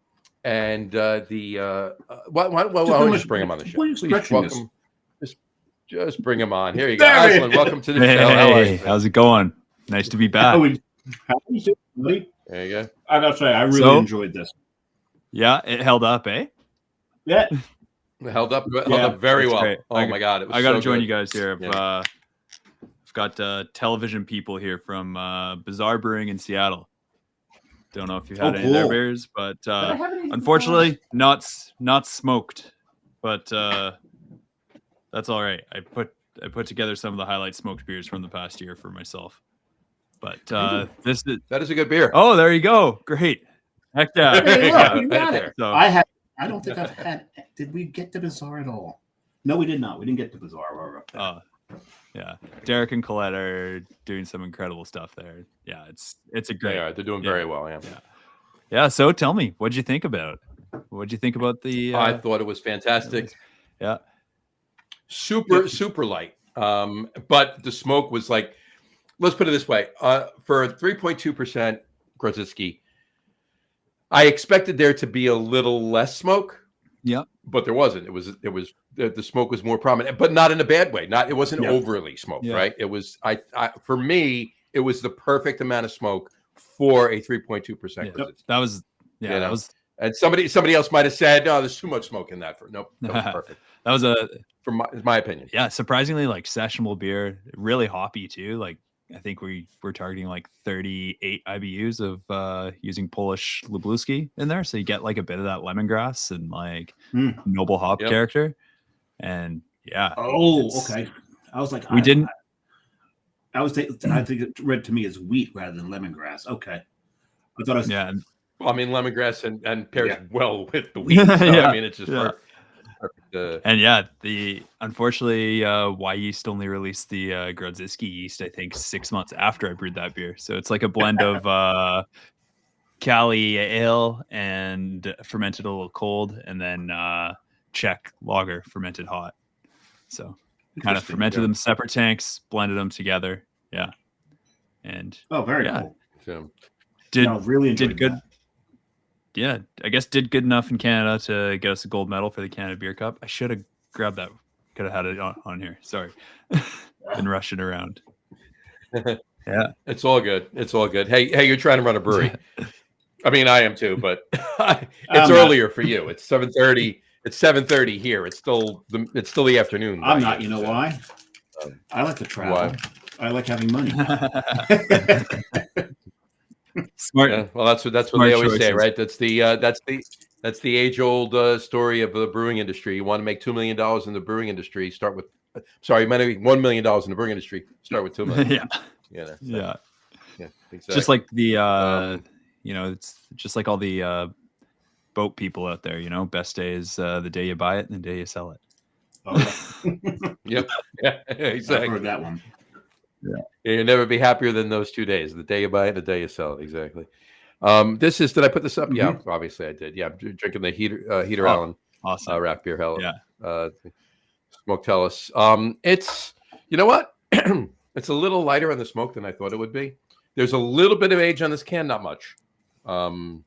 why don't you just bring him on the show? Please welcome. Just bring him on. Here you go. Azlan, welcome to the show. Hey, how's it going? Nice to be back. There you go. I gotta say, I really enjoyed this. Yeah, it held up, eh? Yeah. It held up very well. Great. Oh my God. I got to join you guys here. I've got television people here from Bizarre Brewing in Seattle. Don't know if you've had any of their beers, but unfortunately not smoked. But that's all right. I put together some of the highlight smoked beers from the past year for myself. But that is a good beer. Oh, there you go. Great. Heck yeah. Hey, so, I don't think I've had. Did we get to Bizarre at all? No, we did not. We didn't get to Bizarre. Yeah. Derek and Colette are doing some incredible stuff there. Yeah, it's a great. They're doing very well. Yeah. So tell me, what'd you think about it? What'd you think about the? I thought it was fantastic. Yeah. Super light. But the smoke was like, let's put it this way. For 3.2% Grodzisky, I expected there to be a little less smoke. Yeah. But there wasn't. It was the smoke was more prominent, but not in a bad way. It wasn't overly smoked, right? It was for me, it was the perfect amount of smoke for a 3.2%. That was that was. And somebody else might have said, "No, there's too much smoke in that." Nope, that was perfect. That was from my opinion. Yeah, surprisingly like sessionable beer, really hoppy too. Like I think we're targeting like 38 IBUs of using Polish Lubluski in there, so you get like a bit of that lemongrass and like noble hop character. And okay. I was like, I think it read to me as wheat rather than lemongrass. Okay, I thought I was Well, I mean, lemongrass and pairs well with the wheat. So, I mean, it's just perfect. And unfortunately, Y Yeast only released the Grodzisky yeast, I think, 6 months after I brewed that beer. So it's like a blend of Cali ale and fermented a little cold, and then Czech lager fermented hot. So kind of Interesting. fermented them separate tanks, blended them together. Yeah. And very yeah. cool. So, Really enjoyed did good. that. Yeah, I guess did good enough in Canada to get us a gold medal for the Canada Beer Cup. I should have grabbed that. Could have had it on here. Sorry. Been rushing around. Yeah. It's all good. It's all good. Hey, you're trying to run a brewery. I mean, I am too, but it's earlier for you. It's 7:30. It's 7:30 here. It's still the afternoon. I'm not. You know why? I like to travel. Why? I like having money. Smart. Yeah, well, that's what they always say, right? That's the age-old story of the brewing industry. You want to make $2 million in the brewing industry, start with. Sorry, you might make $1 million in the brewing industry. Start with $2 million. Yeah. Yeah, exactly. Just like the it's just like all the boat people out there. Best day is the day you buy it and the day you sell it. Yep. Yeah, exactly. I've heard that one. Yeah, you'll never be happier than those 2 days: the day you buy it, the day you sell it. Exactly. This is. Did I put this up? Yeah, obviously I did. Yeah, I'm drinking the Heater Allen awesome Rauchbier Hell. Yeah. Smoke Tellus. It's you know what? It's a little lighter on the smoke than I thought it would be. There's a little bit of age on this can, not much. But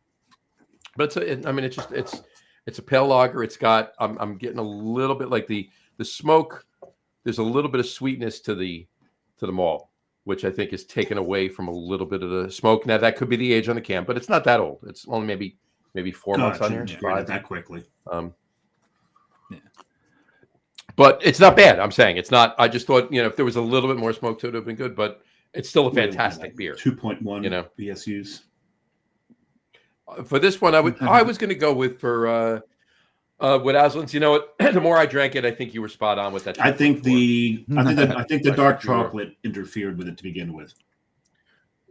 it's a pale lager. It's got. I'm getting a little bit like the smoke. There's a little bit of sweetness to the malt, which I think is taken away from a little bit of the smoke. Now that could be the age on the can, but it's not that old. It's only maybe 4 months on here. Five that quickly. But it's not bad. I'm saying it's not. I just thought if there was a little bit more smoke to it, it would have been good. But it's still a fantastic beer. 2.1 BSUs. For this one, I was going to go with with Aslan's. You know what? The more I drank it, I think you were spot on with that. I think the dark chocolate interfered with it to begin with.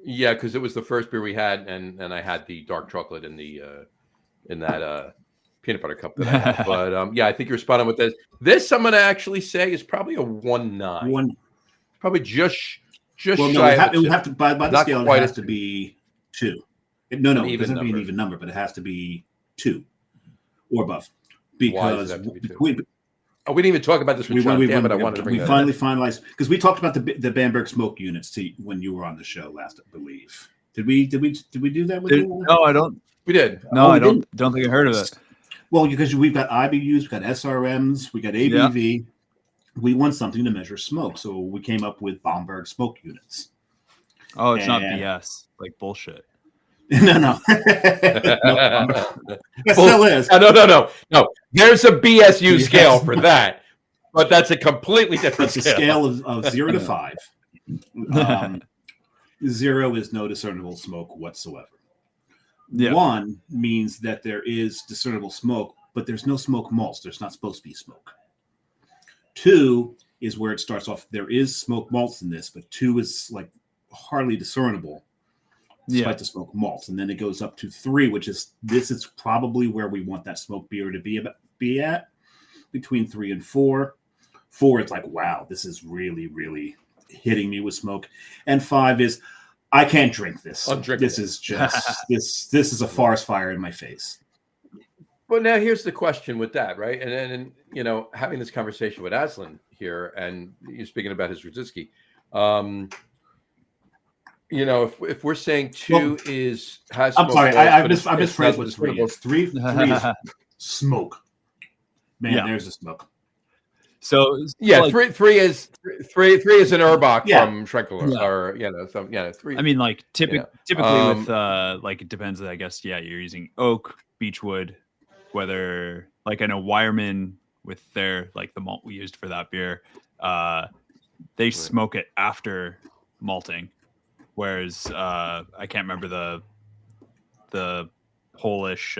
Yeah, because it was the first beer we had, and I had the dark chocolate in that peanut butter cup that I had. But I think you're spot on with this. This I'm going to actually say is probably a 1.9. Probably just shy. It would have to by the scale. It has to be 2. It doesn't be an even number, but it has to be 2 or above. Because we didn't even talk about this with John. Damn it, I wanted to bring that up. We finally finalized because we talked about the Bamberg smoke units when you were on the show last, I believe. Did we do that with you? No, I don't. We did. No, I don't think I heard of it. Well, because we've got IBUs, we've got SRMs, we got ABV. Yeah. We want something to measure smoke, so we came up with Bamberg smoke units. Oh, it's not BS, like bullshit. No. It still is. No. There's a BSU scale for that, but that's a completely different scale. It's a scale of 0 to 5. 0 is no discernible smoke whatsoever. Yeah. 1 means that there is discernible smoke, but there's no smoke malts. There's not supposed to be smoke. 2 is where it starts off. There is smoke malts in this, but 2 is like hardly discernible. Despite the smoke malts, and then it goes up to 3, which is probably where we want that smoke beer to be at between 3 and 4. 4, it's like, wow, this is really, really hitting me with smoke. And 5 is, I can't drink this. This is just this is a forest fire in my face. But now here's the question with that, right? And having this conversation with Azlan here, and you're speaking about his Rzucki. If we're saying 2 has. I'm sorry, I misphrased what 3 is. 3 is smoke. Man, there's the smoke. So like, 3 is an Urbach from Schrenkel or 3. I mean, like typically with it depends. I guess you're using oak, beechwood, whether like I know Wireman with their like the malt we used for that beer, they smoke it after malting. Whereas I can't remember the Polish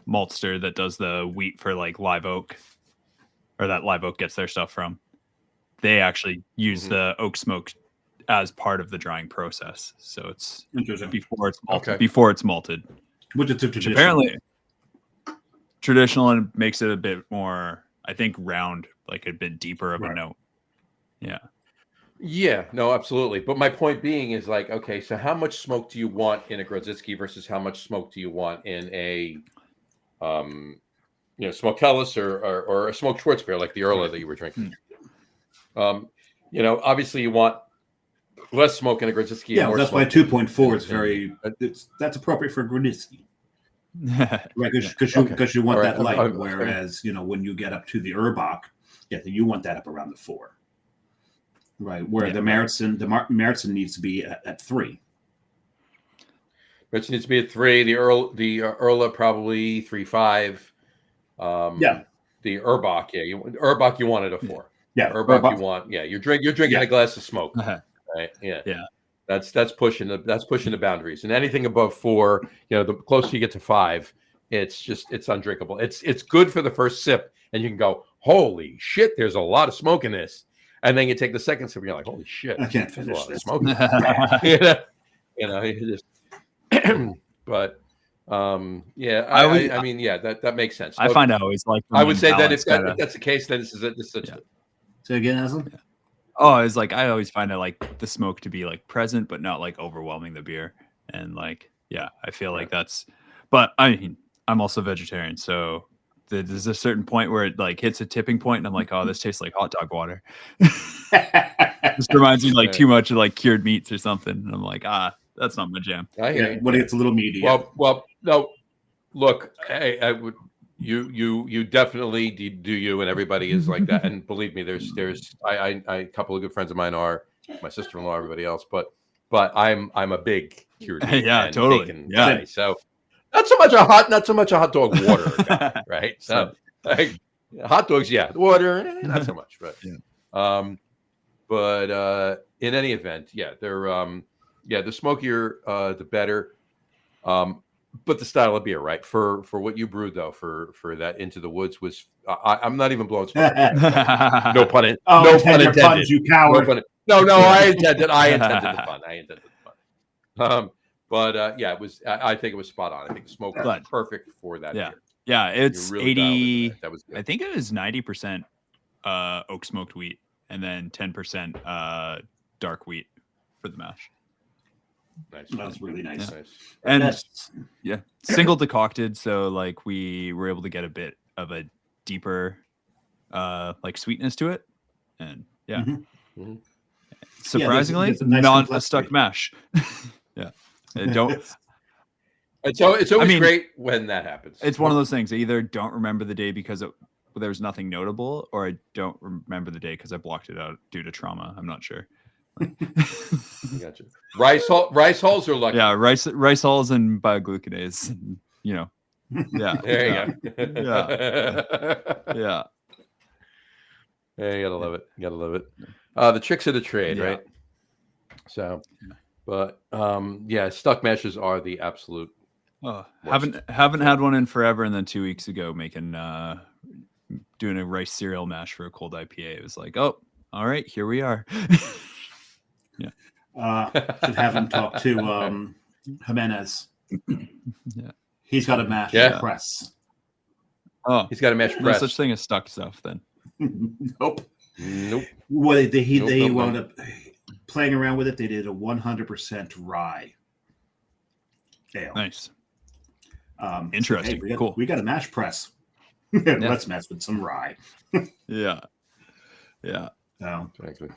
maltster that does the wheat for like live oak, or that live oak gets their stuff from. They actually use the oak smoke as part of the drying process, so it's before it's malted. Before it's malted, which apparently traditional and makes it a bit more, I think, round, like a bit deeper of a note. Yeah. Yeah, no, absolutely. But my point being is like, okay, so how much smoke do you want in a Grodzisky versus how much smoke do you want in a smoked Helles or a smoked Schwarzbier like the Erla that you were drinking. Obviously you want less smoke in a Grodziskie. Yeah, that's why 2.4 is very. That's appropriate for Grodziskie. Right, because you want that light. Whereas when you get up to the Urbach, you want that up around the 4. Right, where the Märzen needs to be at 3. Märzen needs to be at 3. The Erla probably 3.5. The Urbach, Urbach you want it at 4. Yeah, Urbach you want. Yeah, you're drinking a glass of smoke. Right. Yeah. That's pushing the boundaries. And anything above 4, the closer you get to 5, it's undrinkable. It's good for the first sip, and you can go, holy shit, there's a lot of smoke in this. And then you take the second sip, and you're like, holy shit, I can't finish this. Smoke. But I mean, that makes sense. I find I always like. I would say that if that's the case, then this is such. Say again, Azlan? Yeah. Oh, it's like I always find I like the smoke to be like present, but not like overwhelming the beer. And like, I feel like that's. But I mean, I'm also vegetarian, so there's a certain point where it like hits a tipping point, and I'm like, oh, this tastes like hot dog water. This reminds me like too much of like cured meats or something. And I'm like, that's not my jam. I hear you. When it's a little meaty. Well, no. Look, I would. You definitely do you, and everybody is like that. And believe me, there's a couple of good friends of mine are my sister-in-law, everybody else, but I'm a big cured meat totally guy. So not so much a hot dog water guy, right? So like, hot dogs, water, not so much, but in any event, they're the smokier the better. But the style of beer, right? For what you brewed though, for that Into the Woods was I'm not even blowing smoke. No pun intended. No pun intended. You coward. No, I intended the pun. But it was. I think it was spot on. I think the smoke was perfect for that beer. Yeah, it's really 80. That was good. I think it was 90% oak smoked wheat, and then 10% dark wheat for the mash. Nice. That was really nice. And single decocted, so like we were able to get a bit of a deeper like sweetness to it, and surprisingly not a stuck mash. It's always great when that happens. It's one of those things. I either don't remember the day because there was nothing notable, or I don't remember the day because I blocked it out due to trauma. I'm not sure. Gotcha. Rice hulls are lucky. Yeah, rice hulls and bioglucanase. And, there you go. Yeah. Hey, you gotta love it. The tricks of the trade, right? So, but stuck mashes are the absolute. Haven't had one in forever, and then 2 weeks ago doing a rice cereal mash for a cold IPA. It was like, oh, all right, here we are. Should have him talk to Jimenez. He's got a mash press. Oh, he's got a mash press. No such thing as stuck stuff then. Nope. Well, they wound up playing around with it. They did a 100% rye ale. Nice. Interesting. Hey, cool. We got a mash press. Let's mess with some rye. Yeah. Exactly.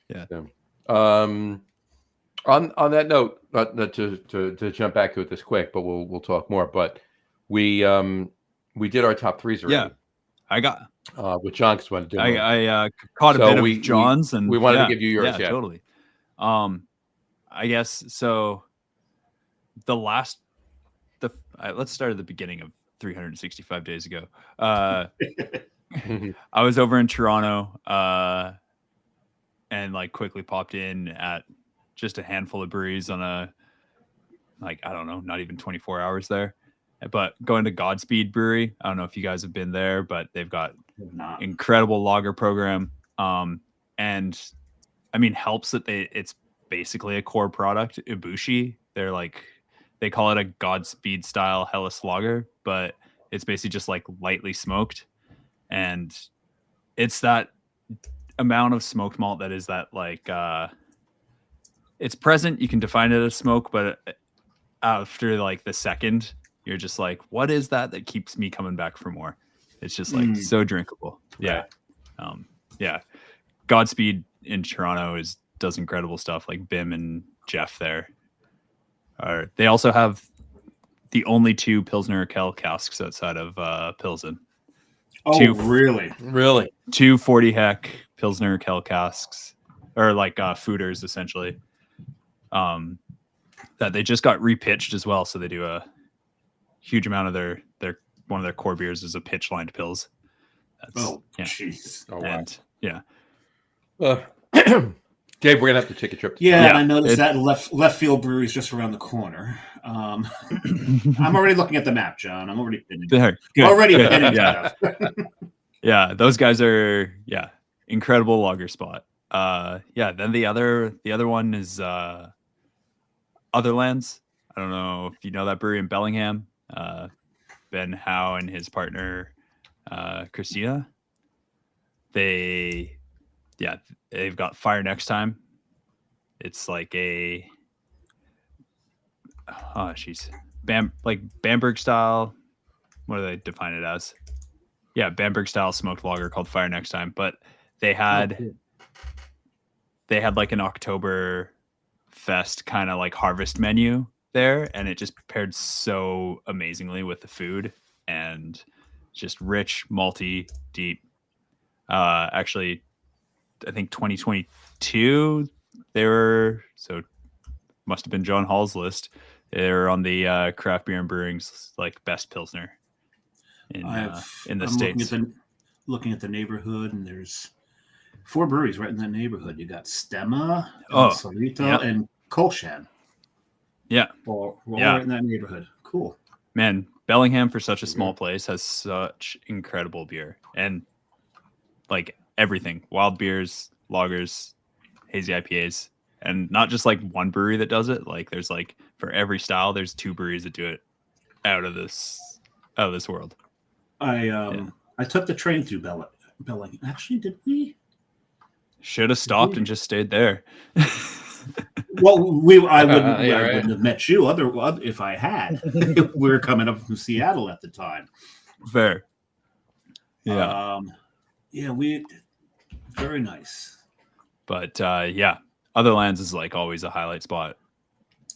Yeah. On that note, not to jump back to it this quick, but we'll talk more. But we did our top 3s already. Yeah, I got with John because we wanted to do. I caught a bit of John's, and we wanted to give you yours. Yeah, totally. I guess so. Let's start at the beginning of 365 days ago. I was over in Toronto, and like quickly popped in at just a handful of breweries on I don't know, not even 24 hours there. But going to Godspeed Brewery, I don't know if you guys have been there, but they've got incredible lager program. And I mean, helps that it's basically a core product. Ibushi, they call it a Godspeed style Helles lager, but it's basically just like lightly smoked. And it's that amount of smoked malt that is that like, it's present. You can define it as smoke, but after like the second, you're just like, what is that keeps me coming back for more? It's just like so drinkable. Yeah. Yeah. Godspeed in Toronto does incredible stuff. Like Bim and Jeff there. They also have the only 2 Pilsner Urquell casks outside of Pilsen. Oh, really? Really? 2 40 heck Pilsner Urquell casks, or like fooders essentially. That they just got repitched as well, so they do a huge amount of their one of their core beers is a pitch lined pils. Jeez. Oh, wow. And yeah. Dave, we're gonna have to take a trip. Yeah, and I noticed that left field brewery is just around the corner. I'm already looking at the map, John. I'm already pinning. Pinning. Yeah. Yeah, those guys are incredible lager spot. Then the other one is Otherlands. I don't know if you know that brewery in Bellingham. Ben Howe and his partner Christina. They've got Fire Next Time. It's like Bamberg style. What do they define it as? Yeah, Bamberg style smoked lager called Fire Next Time. But they had like an Oktober Fest kind of like harvest menu there, and it just paired so amazingly with the food and just rich, malty, deep. Actually, I think 2022 must have been John Holl's list. They were on the Craft Beer and Brewing's like best Pilsner in the States. Looking at the neighborhood, and there's 4 breweries right in that neighborhood. You got Stemma, Solito, and Kolshan. Yeah. All right in that neighborhood. Cool. Man, Bellingham for such a small place has such incredible beer and like everything. Wild beers, lagers, hazy IPAs, and not just like one brewery that does it. Like there's like for every style, there's 2 breweries that do it out of this world. I took the train through Bellingham. Actually, did we? Should have stopped and just stayed there. Well, I wouldn't have met you if I had. We were coming up from Seattle at the time. Fair. Yeah. We very nice. But Otherlands is like always a highlight spot.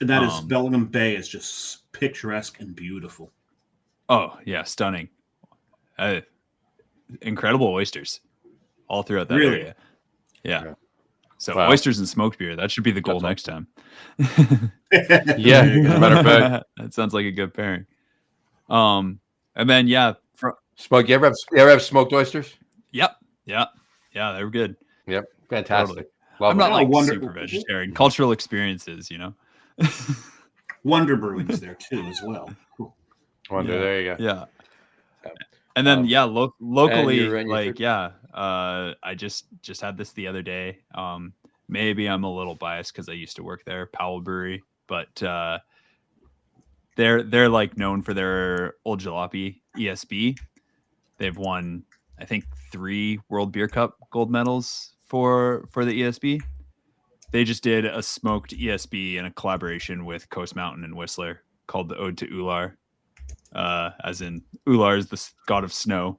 And that is Bellingham Bay is just picturesque and beautiful. Oh yeah, stunning. Incredible oysters all throughout that area. Yeah. So oysters and smoked beer, that should be the goal next time. Yeah, matter of fact, that sounds like a good pairing. And then smoke. You ever have smoked oysters? Yep. Yeah, they were good. Yep, fantastic. Totally. I'm not like super vegetarian. Cultural experiences, Wonder Brewing is there too as well. Cool. Wonder, there you go. Yeah. And then locally, I just had this the other day. Maybe I'm a little biased because I used to work there, Powell Brewery, but they're like known for their Old Jalopy ESB. They've won, I think, 3 World Beer Cup gold medals for the ESB. They just did a smoked ESB in a collaboration with Coast Mountain and Whistler called the Ode to Ular. As in Ular is the god of snow,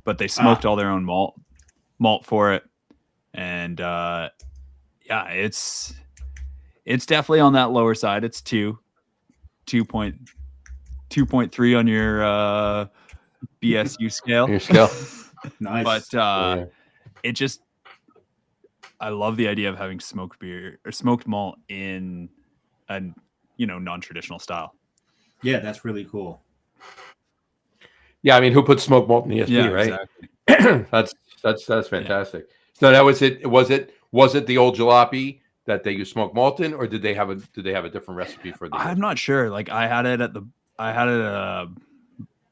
but they smoked all their own malt for it. And it's definitely on that lower side. It's 2.3 on your BSU scale. Your scale. Nice. But it just, I love the idea of having smoked beer or smoked malt in a non-traditional style. Yeah, that's really cool. Yeah, I mean, who puts smoked malt in the ESB, right? Exactly. That's fantastic. Yeah. So that was it. Was it the Old Jalopy that they use smoked malt in, or did they have a different recipe for the? I'm not sure. Like I had it at a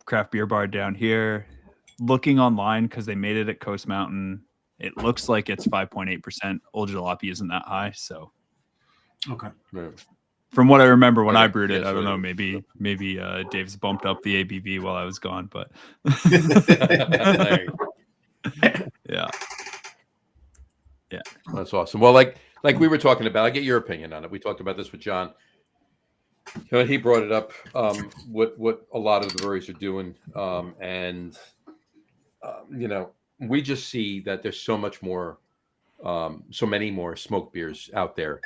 craft beer bar down here. Looking online because they made it at Coast Mountain, it looks like it's 5.8%. Old Jalopy isn't that high, so okay. From what I remember when I brewed it, I don't know. Maybe Dave's bumped up the ABV while I was gone, but yeah, that's awesome. Well, like we were talking about, I get your opinion on it. We talked about this with John. He brought it up. What a lot of the breweries are doing, and we just see that there's so much more, so many more smoked beers out there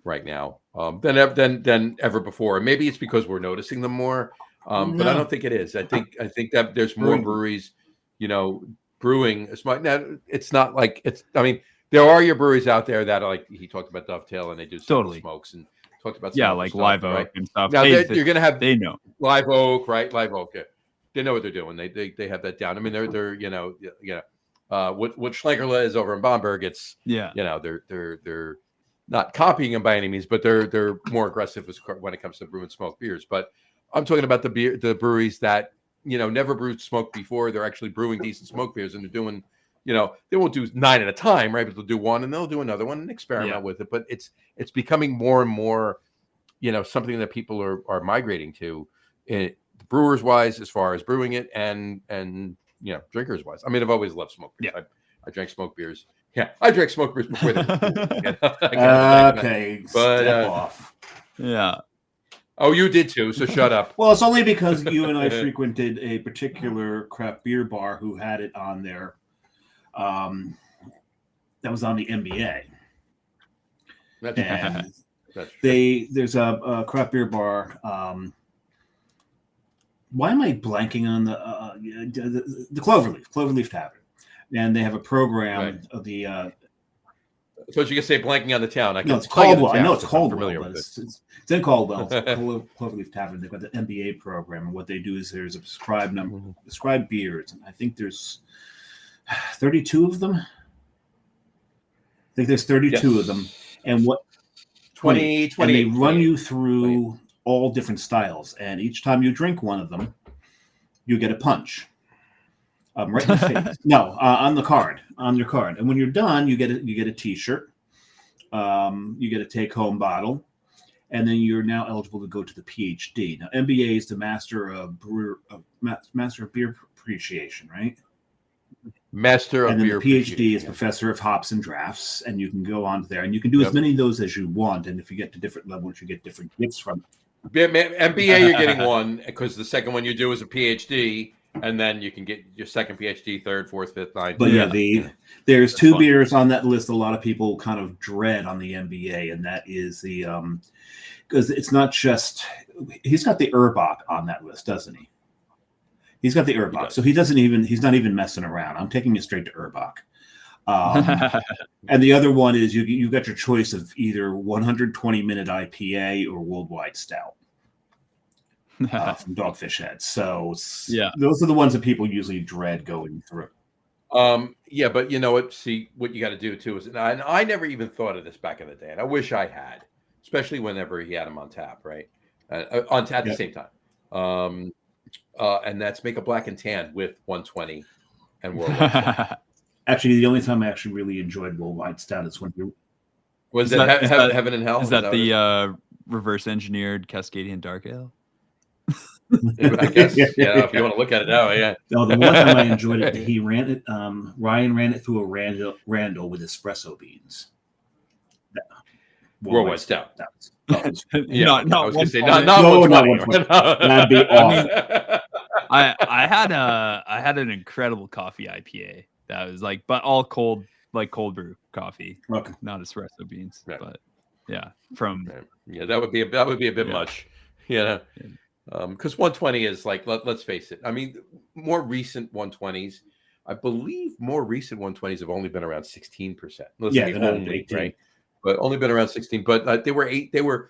right now than ever before. And maybe it's because we're noticing them more, but I don't think it is. I think that there's more breweries, brewing. Now, it's not like it's. I mean, there are your breweries out there that are like he talked about Dovetail, and they do totally smokes and talked about like stuff, Live Oak right? and stuff. Now you're gonna have they know Live Oak, right? Live Oak, yeah. They know what they're doing. They have that down. I mean, they're what Schlenkerla is over in Bamberg. It's they're not copying them by any means, but they're more aggressive when it comes to brewing smoked beers. But I'm talking about the breweries that never brewed smoke before. They're actually brewing decent smoke beers, and they're doing they won't do 9 at a time, right? But they'll do one, and they'll do another one and experiment with it. But it's becoming more and more something that people are migrating to, brewers wise, as far as brewing it, and drinkers wise. I mean, I've always loved smoke beers. I drank smoke beers. Yeah, I drank smoke beers before they were cool, okay, but step off. Yeah. Oh, you did too, so shut up. Well, it's only because you and I frequented a particular craft beer bar who had it on there. That was on the NBA. And there's a craft beer bar. Why am I blanking on the Cloverleaf Tavern? And they have a program of the. So you can say blanking on the town. I know it's Caldwell. I know it's Caldwell, but it's in Caldwell. It's Cloverleaf Tavern. They've got the MBA program, and what they do is there's a prescribed number, prescribed beers, and I think there's 32 of them. I think there's 32 of them, and what 20, and they run you through all different styles, and each time you drink one of them, you get a punch. Right in the face. No, on your card. And when you're done, you get a T-shirt. You get a take-home bottle, and then you're now eligible to go to the PhD. Now, MBA is the Master of Beer Appreciation, right? Master of Beer Appreciation. The PhD is Professor of Hops and Drafts, and you can go on there, and you can do as many of those as you want. And if you get to different levels, you get different gifts from it. MBA, you're getting one because the second one you do is a PhD. And then you can get your second PhD, third, fourth, fifth, ninth. But there's two beers on that list a lot of people kind of dread on the MBA, and that is the because it's not just he's got the Urbach on that list, doesn't he? He's got the Urbach, so he's not even messing around. I'm taking it straight to Urbach. And the other one is you got your choice of either 120-minute IPA or worldwide stout. From Dogfish Head. So those are the ones that people usually dread going through. But you know what? See, what you got to do too is, and I never even thought of this back in the day, and I wish I had, especially whenever he had them on tap, right? On tap at the same time. And that's make a black and tan with 120 and worldwide. Actually, the only time I actually really enjoyed worldwide stout is when you was that Heaven and Hell. Is that the reverse engineered Cascadian Dark Ale? I guess, if you want to look at it now, No, the one time I enjoyed it, he ran it. Ryan ran it through a Randall with espresso beans. Worldwide stout. Not I was going to say not 120. That'd be awesome. I had an incredible coffee IPA that was but all cold, like cold brew coffee, not espresso beans. Right. But that would be a bit much, because 120 is let's face it. I mean, more recent 120s, I believe more recent 120s have only been around 16%. Right? But only been around 16. But they were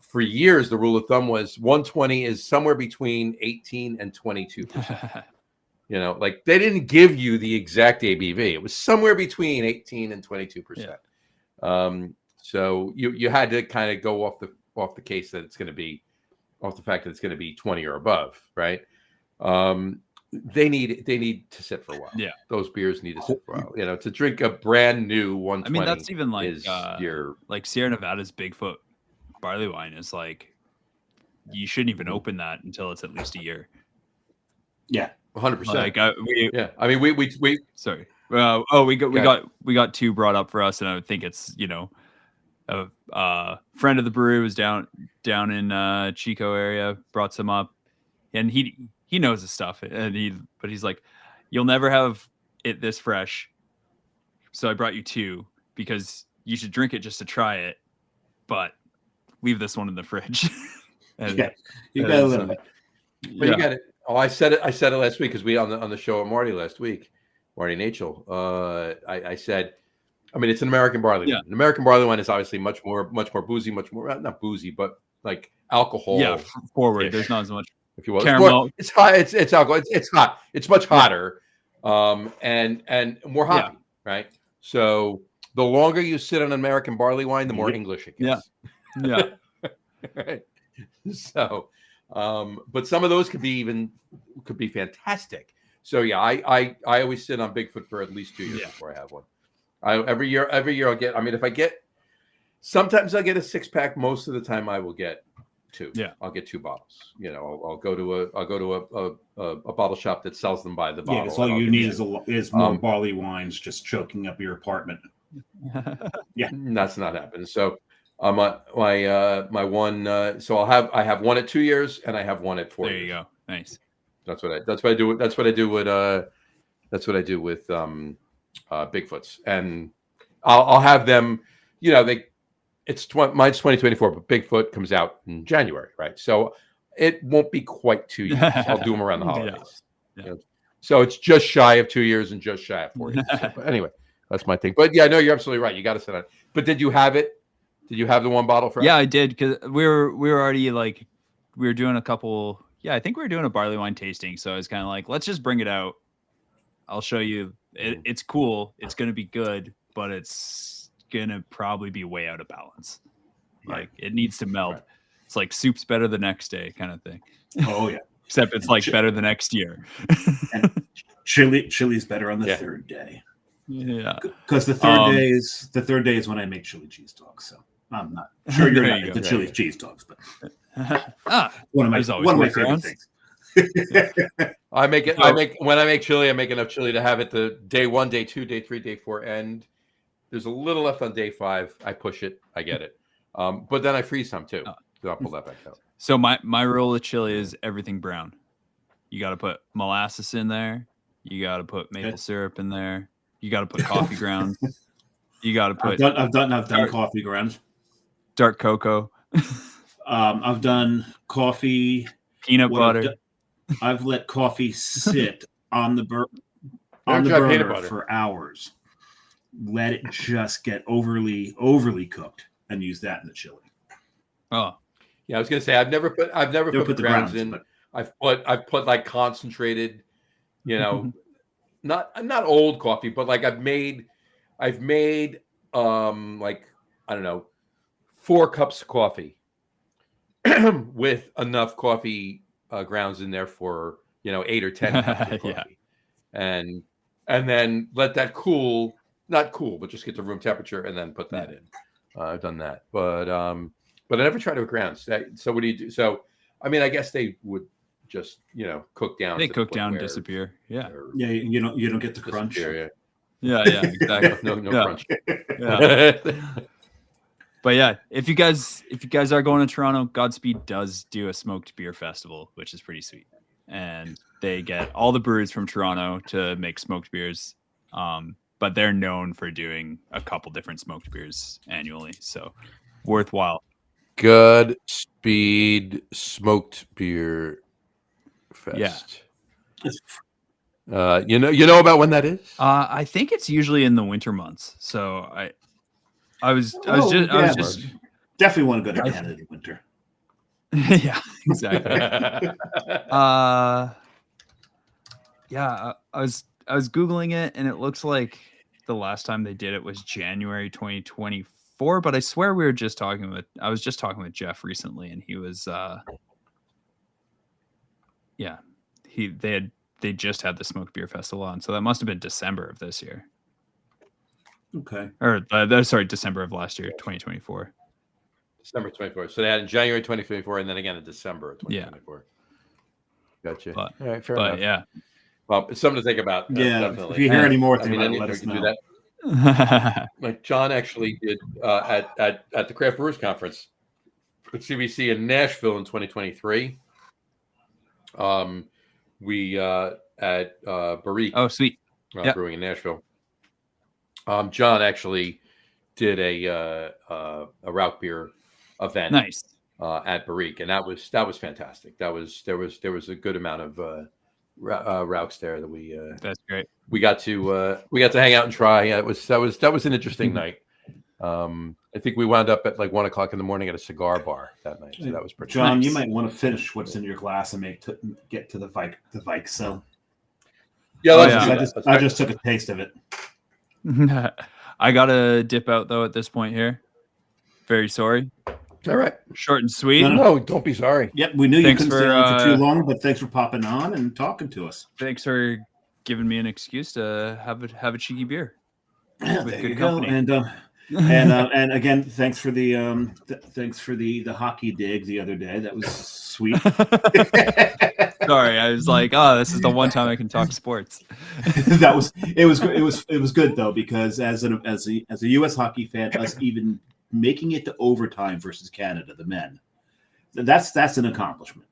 for years. The rule of thumb was 120 is somewhere between 18 and 22%. They didn't give you the exact ABV. It was somewhere between 18 and 22%. So you had to kind of go off the case that it's going to be. Off the fact that it's going to be 20 or above, right? They need to sit for a while. Yeah, those beers need to sit for a while. To drink a brand new 120. I mean, that's even like Sierra Nevada's Bigfoot barley wine is you shouldn't even open that until it's at least a year. Yeah, 100%. I mean, we sorry. We got two brought up for us, and I think it's a friend of the brewery was down in Chico area, brought some up, and he knows his stuff, and he's like, you'll never have it this fresh. So I brought you 2 because you should drink it just to try it, but leave this one in the fridge. Yeah, you got a little bit. But you got it. Oh, I said it last week because we on the show with Marty last week, Marty Nachel. I said, I mean, it's an American barley wine. An American barley wine is obviously much more boozy, much more not boozy, but like alcohol. Yeah, forward. There's not as much, if you will. caramel. It's hot. It's alcohol. It's hot. It's much hotter, and more hoppy, right? So the longer you sit on an American barley wine, the more English it gets. Yeah. Right. So, but some of those could be fantastic. So yeah, I always sit on Bigfoot for at least 2 years before I have one. Every year I'll get. I mean, sometimes I'll get a 6-pack. Most of the time I will get 2. Yeah, I'll get 2 bottles. You know, I'll go to a bottle shop that sells them by the bottle. Yeah, that's all you need is more barley wines just choking up your apartment. Yeah, that's not happening. So. My one. So I have one at 2 years, and I have one at 4 years. There you go. Nice. That's what I do. That's what I do with Bigfoots, and I'll have them. You know, mine's 2024, but Bigfoot comes out in January, right? So it won't be quite 2 years. I'll do them around the holidays. Yeah. You know? So it's just shy of 2 years and just shy of 4 years. So, but anyway, that's my thing. But yeah, no, you're absolutely right. You got to sit on it. But did you have it? Did you have the one bottle for? Yeah, I did, because we were already we were doing a couple. Yeah, I think we were doing a barley wine tasting. So I was kind of like, let's just bring it out. I'll show you. It's cool. It's gonna be good, but it's gonna probably be way out of balance. Like it needs to meld. Right. It's like soup's better the next day kind of thing. Oh yeah. Except it's like better the next year. And chili's better on the 3rd day. Yeah, because the third day is when I make chili cheese dogs. So I'm not sure you're not into chili cheese dogs, but one of my favorite things. When I make chili, I make enough chili to have it the day 1, day 2, day 3, day 4, and there's a little left on day 5. I push it, I get it, but then I freeze some too. So I'll pull that back out. So my rule of chili is everything brown. You got to put molasses in there. You got to put maple syrup in there. You got to put coffee grounds. You got to put. I've done coffee grounds. Dark cocoa. I've done coffee. Peanut butter. I've let coffee sit on the burner for hours. Let it just get overly cooked, and use that in the chili. Oh, yeah. I was gonna say I've never put the grounds in. But... I've put like concentrated, you know. Not old coffee, but like I've made like I don't know 4 cups of coffee with enough coffee grounds in there for 8 or 10 cups of coffee, and then let that not cool, but just get to room temperature and then put that in. I've done that, but I never tried it with grounds. So what do you do? So I mean, I guess they would just cook down. They cook down, disappear. Yeah. Yeah. You don't get the crunch. Yeah. Exactly. no crunch. Yeah. But yeah, if you guys are going to Toronto, Godspeed does do a smoked beer festival, which is pretty sweet, and they get all the breweries from Toronto to make smoked beers. But they're known for doing a couple different smoked beers annually, so worthwhile. Godspeed Smoked Beer Fest. Yeah. You know about when that is? I think it's usually in the winter months. So I was just definitely want to go to Canada in winter. Yeah, exactly. Yeah, I was Googling it, and it looks like the last time they did it was January 2024. But I swear I was just talking with Jeff recently, and he was they just had the smoked beer festival on, so that must have been December of this year. Okay. Or December of last year, 2024. December 24. So they had in January 2024, and then again in December of 2024. Yeah. Gotcha. All right, fair enough. Yeah. Well, it's something to think about. Yeah. Definitely. If you hear any more, let us know. Like John actually did at the Craft Brewers Conference at CBC in Nashville in 2023. at Barrique. Oh, sweet. Brewing in Nashville. John actually did a Rauchbier event. Nice. At Barrique, and that was fantastic. There was a good amount of Rauchs there that we. That's great. We got to hang out and try. Yeah, that was an interesting night. I think we wound up at like 1 o'clock in the morning at a cigar bar that night. So that was pretty. John, nice. You might want to finish what's in your glass and get to the Weichsel. Yeah, I just took a taste of it. I gotta dip out though at this point here. Very sorry. All right. Short and sweet. No, don't be sorry. Yep, we knew you couldn't stay on for too long, but thanks for popping on and talking to us. Thanks for giving me an excuse to have a cheeky beer. Yeah, there you go. And again, thanks for the hockey dig the other day. That was sweet. Sorry, I was like, oh, this is the one time I can talk sports. It was good though, because as a U.S. hockey fan, us even making it to overtime versus Canada, the men, that's an accomplishment.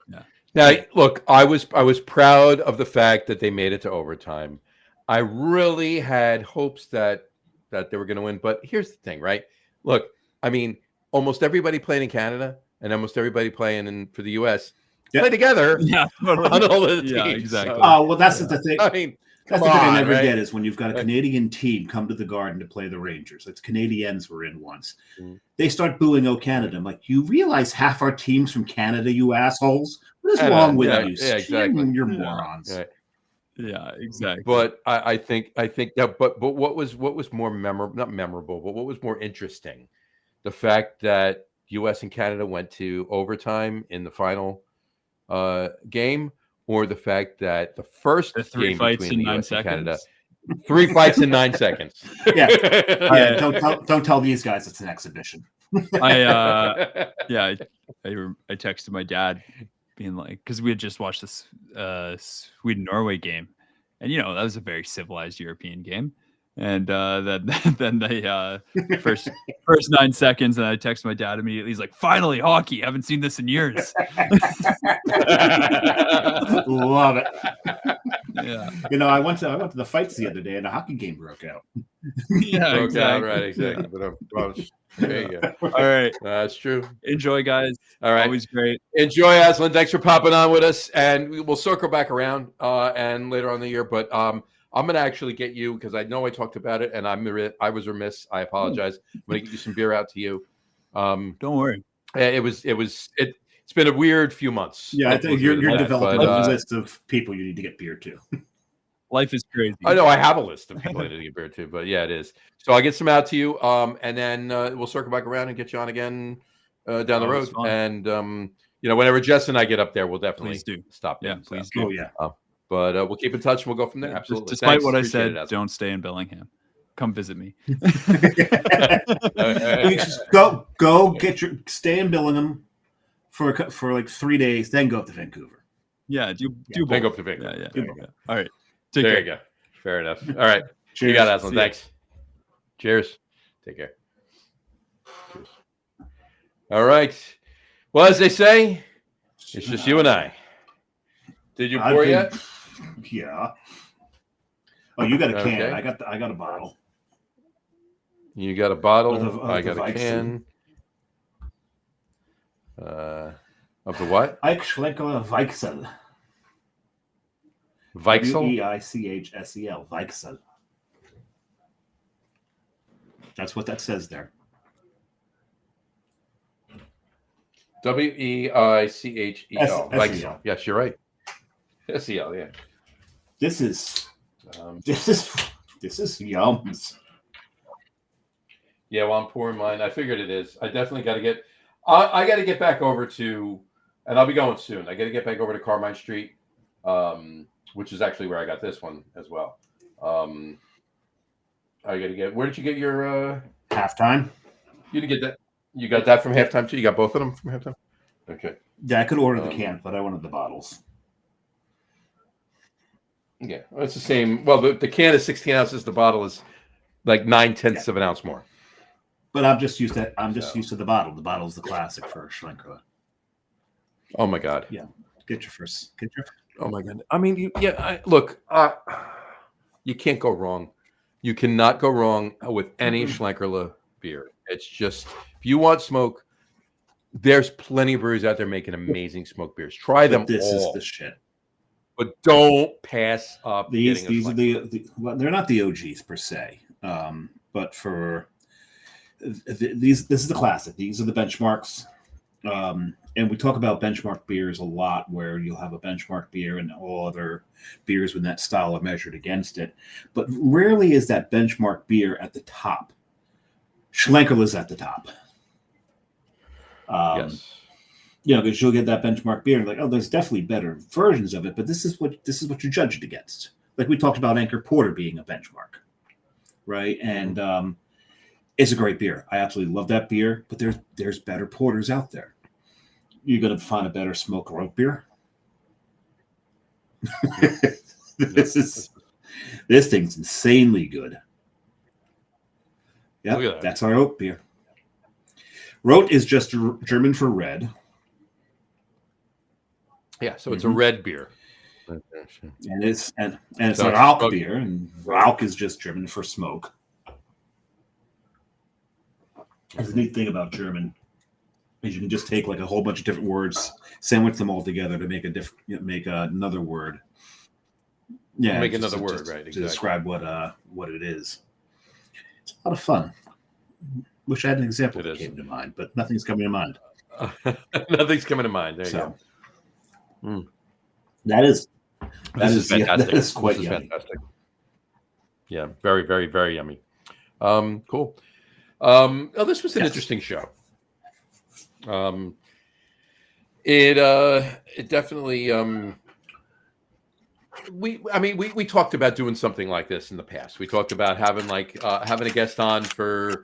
Yeah. Now, look, I was proud of the fact that they made it to overtime. I really had hopes that they were going to win, but here's the thing, right? Look, I mean, almost everybody playing in Canada and almost everybody playing for the U.S. play together. Yeah, totally. On all the teams. Yeah, exactly. Well, that's the thing. I mean, that's the thing I never get is when you've got a Canadian team come to the Garden to play the Rangers. It's Canadians were in once. They start booing "Oh Canada." I'm like, you realize half our team's from Canada, you assholes? What is wrong with you? Yeah, exactly. You're morons. Right. Yeah, exactly. But I think that. But what was more memorable? Not memorable, but what was more interesting? The fact that U.S. and Canada went to overtime in the final game. Or the fact that the three game fights between in the 9 US and Canada, 3 fights in 9 seconds. Yeah. Don't tell these guys it's an exhibition. I texted my dad, being like, because we had just watched this Sweden-Norway game, and that was a very civilized European game. And then they first 9 seconds, and I text my dad immediately. He's like, "Finally, hockey! Haven't seen this in years." Love it. Yeah. I went to the fights the other day, and a hockey game broke out. Yeah, broke exactly. out, right? Exactly. But there you go. All right, that's true. Enjoy, guys. All right, always great. Enjoy, Azlan. Thanks for popping on with us, and we'll circle back around and later on in the year. But I'm going to actually get you, because I know I talked about it, and I was remiss. I apologize. I'm going to get you some beer out to you. Don't worry. It's been a weird few months. Yeah, I think you're developing a list of people you need to get beer to. Life is crazy. I know I have a list of people I need to get beer to, but yeah, it is. So I'll get some out to you, and then we'll circle back around and get you on again down the road. And whenever Jess and I get up there, we'll definitely stop. Yeah, please do. Oh yeah. But we'll keep in touch and we'll go from there. Absolutely. Despite what I said, don't stay in Bellingham. Come visit me. Go stay in Bellingham for like 3 days, then go up to Vancouver. Yeah, do then go up to Vancouver. Yeah. All right. There you go. Fair enough. All right. Cheers. You got it, Azlan. Thanks. Cheers. Take care. Cheers. All right. Well, as they say, it's just you and I. Did you pour yet? Yeah. Oh, you got a can. Okay. I got a bottle. You got a bottle. I got a can. Of the what? Eichschlenker Weichsel. Weichsel? Weichsel. Weichsel. That's what that says there. Weichel. Weichsel. Yes, you're right. SEL, yeah. This is yums. Yeah, well, I'm pouring mine. I figured it is. I definitely got to get. I got to get back over to, and I'll be going soon. I got to get back over to Carmine Street, which is actually where I got this one as well. I got to get. Where did you get your halftime? You didn't get that. You got that from halftime too. You got both of them from halftime. Okay. Yeah, I could order the can, but I wanted the bottles. Yeah, well, it's the same. Well, the can is 16 ounces. The bottle is like 9/10 of an ounce more. But I'm just used to. Used to the bottle. The bottle's the classic for Schlenker. Oh my God! Yeah, get your first. Oh my god! I mean, look, you can't go wrong. You cannot go wrong with any Schlenkerla beer. It's just if you want smoke, there's plenty of breweries out there making amazing smoke beers. Try them This all. is the shit. But don't pass up. These are well, they're not the OGs per se, but for these, this is the classic. These are the benchmarks, and we talk about benchmark beers a lot, where you'll have a benchmark beer and all other beers with that style are measured against it. But rarely is that benchmark beer at the top. Schlenkerla's at the top. Yes. Because you'll get that benchmark beer and like, oh, there's definitely better versions of it, but this is what you judge it against. Like we talked about Anchor Porter being a benchmark, right? And it's a great beer. I absolutely love that beer, but there's better porters out there. You're gonna find a better smoke rope beer. This thing's insanely good. Yeah, that's our oat beer. Rot is just German for red. Yeah, so it's a red beer. And it's a Rauch beer, and Rauch is just German for smoke. The neat thing about German is you can just take like a whole bunch of different words, sandwich them all together to make another word. Yeah, make another word, right? To describe what it is. It's a lot of fun. Wish I had an example that came to mind, but nothing's coming to mind. Nothing's coming to mind. There you go. That is fantastic. That is quite yummy. Fantastic. Yeah, very, very, very yummy. Cool. This was an interesting show. It definitely. We talked about doing something like this in the past. We talked about having a guest on for,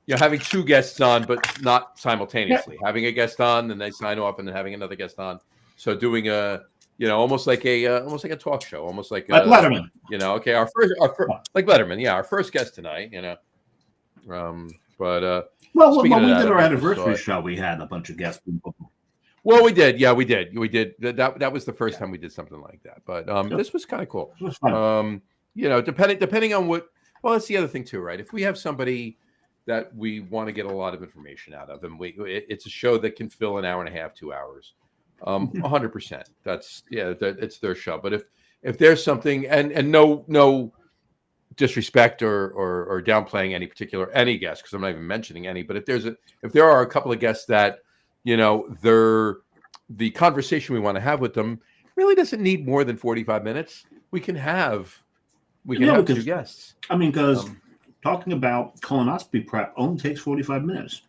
having two guests on, but not simultaneously. Yeah. Having a guest on, then they sign off, and then having another guest on. So doing almost like a talk show, almost like Letterman. Okay, our first like Letterman. Yeah, our first guest tonight. Well, when we did our anniversary show, we had a bunch of guests. Well, we did. Yeah, we did. That was the first time we did something like that. But this was kind of cool. It was fun. Depending on what. Well, that's the other thing too, right? If we have somebody that we want to get a lot of information out of, and it's a show that can fill an hour and a half, 2 hours. 100%. It's their show. But if there's something, and no disrespect or downplaying any guest, because I'm not even mentioning any, but if there are a couple of guests that the conversation we want to have with them really doesn't need more than 45 minutes, we can have two guests. I mean, because talking about colonoscopy prep only takes 45 minutes.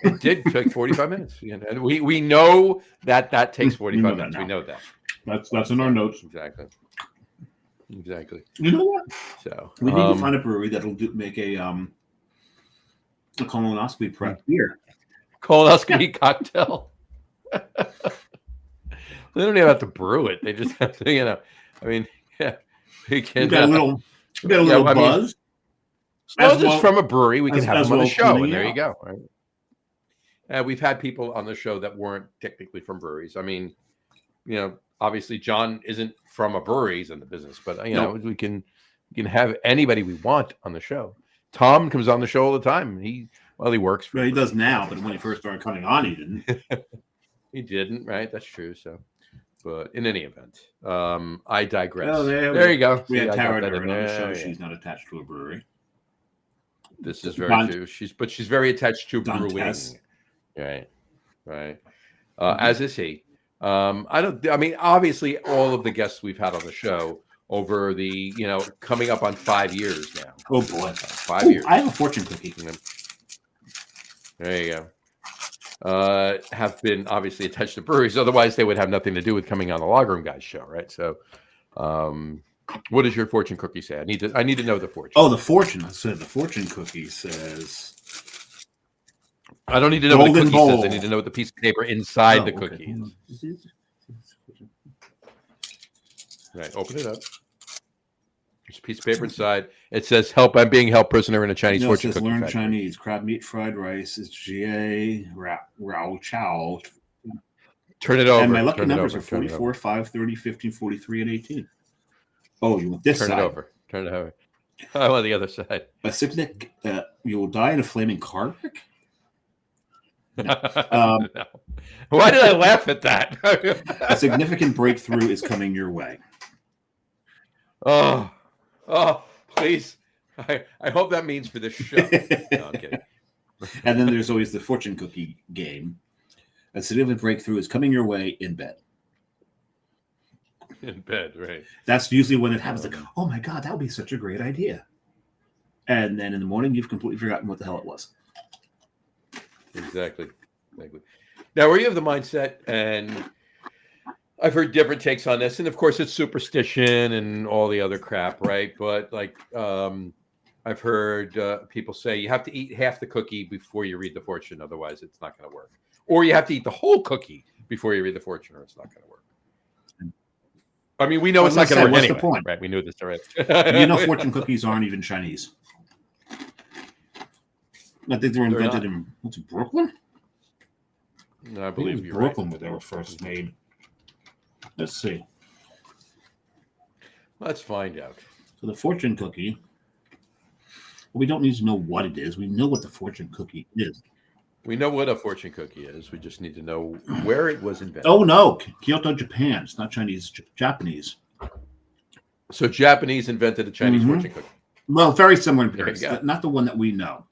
It did take 45 minutes, and we know that takes 45 minutes. We know that. That's in our notes. Exactly. You know what? So we need to find a brewery that'll make a colonoscopy prep beer. Colonoscopy cocktail. They don't even have to brew it. They just have to, we can. We got a little buzz. Just from a brewery, we can have them on the show, and there you go. Right? We've had people on the show that weren't technically from breweries. I mean, obviously John isn't from a brewery; he's in the business. But we can have anybody we want on the show. Tom comes on the show all the time. He works. Well, he does now, but when he first started coming on, he didn't. He didn't, right? That's true. So, but in any event, I digress. Oh, there you go. We had Tara on the show. She's not attached to a brewery. This is very true. She's very attached to brewing. Right. As is he. Obviously, all of the guests we've had on the show over the, coming up on 5 years now. Oh boy, 5 years. I have a fortune cookie. There you go. Have been obviously attached to breweries. Otherwise, they would have nothing to do with coming on the Log Room Guys show, right? So, what does your fortune cookie say? I need to know the fortune. Oh, the fortune. I said the fortune cookie says. I don't need to know what the cookie says. I need to know what the piece of paper inside the cookie is. Right, open it up. There's a piece of paper inside. It says, "Help! I'm being held prisoner in a Chinese fortune cookie." Learn Chinese. Crab meat, fried rice. It's Jie Rao Chow. Turn it over. And my lucky Turn it numbers over. are Turn it 44, over. 5, 30, 15, 43, and 18. Oh, you want this Turn side? it over. Turn it over. I want the other side. A Sipnik, you will die in a flaming car wreck? No. Why did I laugh at that? A significant breakthrough is coming your way. Oh, please. I hope that means for this show. No, I'm kidding. And then there's always the fortune cookie game. A significant breakthrough is coming your way in bed. In bed, right. That's usually when it happens. Like, oh my God, that would be such a great idea. And then in the morning, you've completely forgotten what the hell it was. Exactly. Now, where you have the mindset, and I've heard different takes on this, and of course, it's superstition and all the other crap, right? But like, I've heard people say you have to eat half the cookie before you read the fortune, otherwise, it's not going to work. Or you have to eat the whole cookie before you read the fortune, or it's not going to work. I mean, we know it's not going to work what's anyway, the point? right? We knew this already. You know, fortune cookies aren't even Chinese. I think they were invented in Brooklyn. No, I believe you're Brooklyn right. where they were first made. Let's see. Let's find out. So the fortune cookie. Well, we don't need to know what it is. We know what the fortune cookie is. We know what a fortune cookie is. We just need to know where it was invented. Oh no, Kyoto, Japan. It's not Chinese, Japanese. So Japanese invented a Chinese fortune cookie. Well, very similar in There you appearance, go. not the one that we know.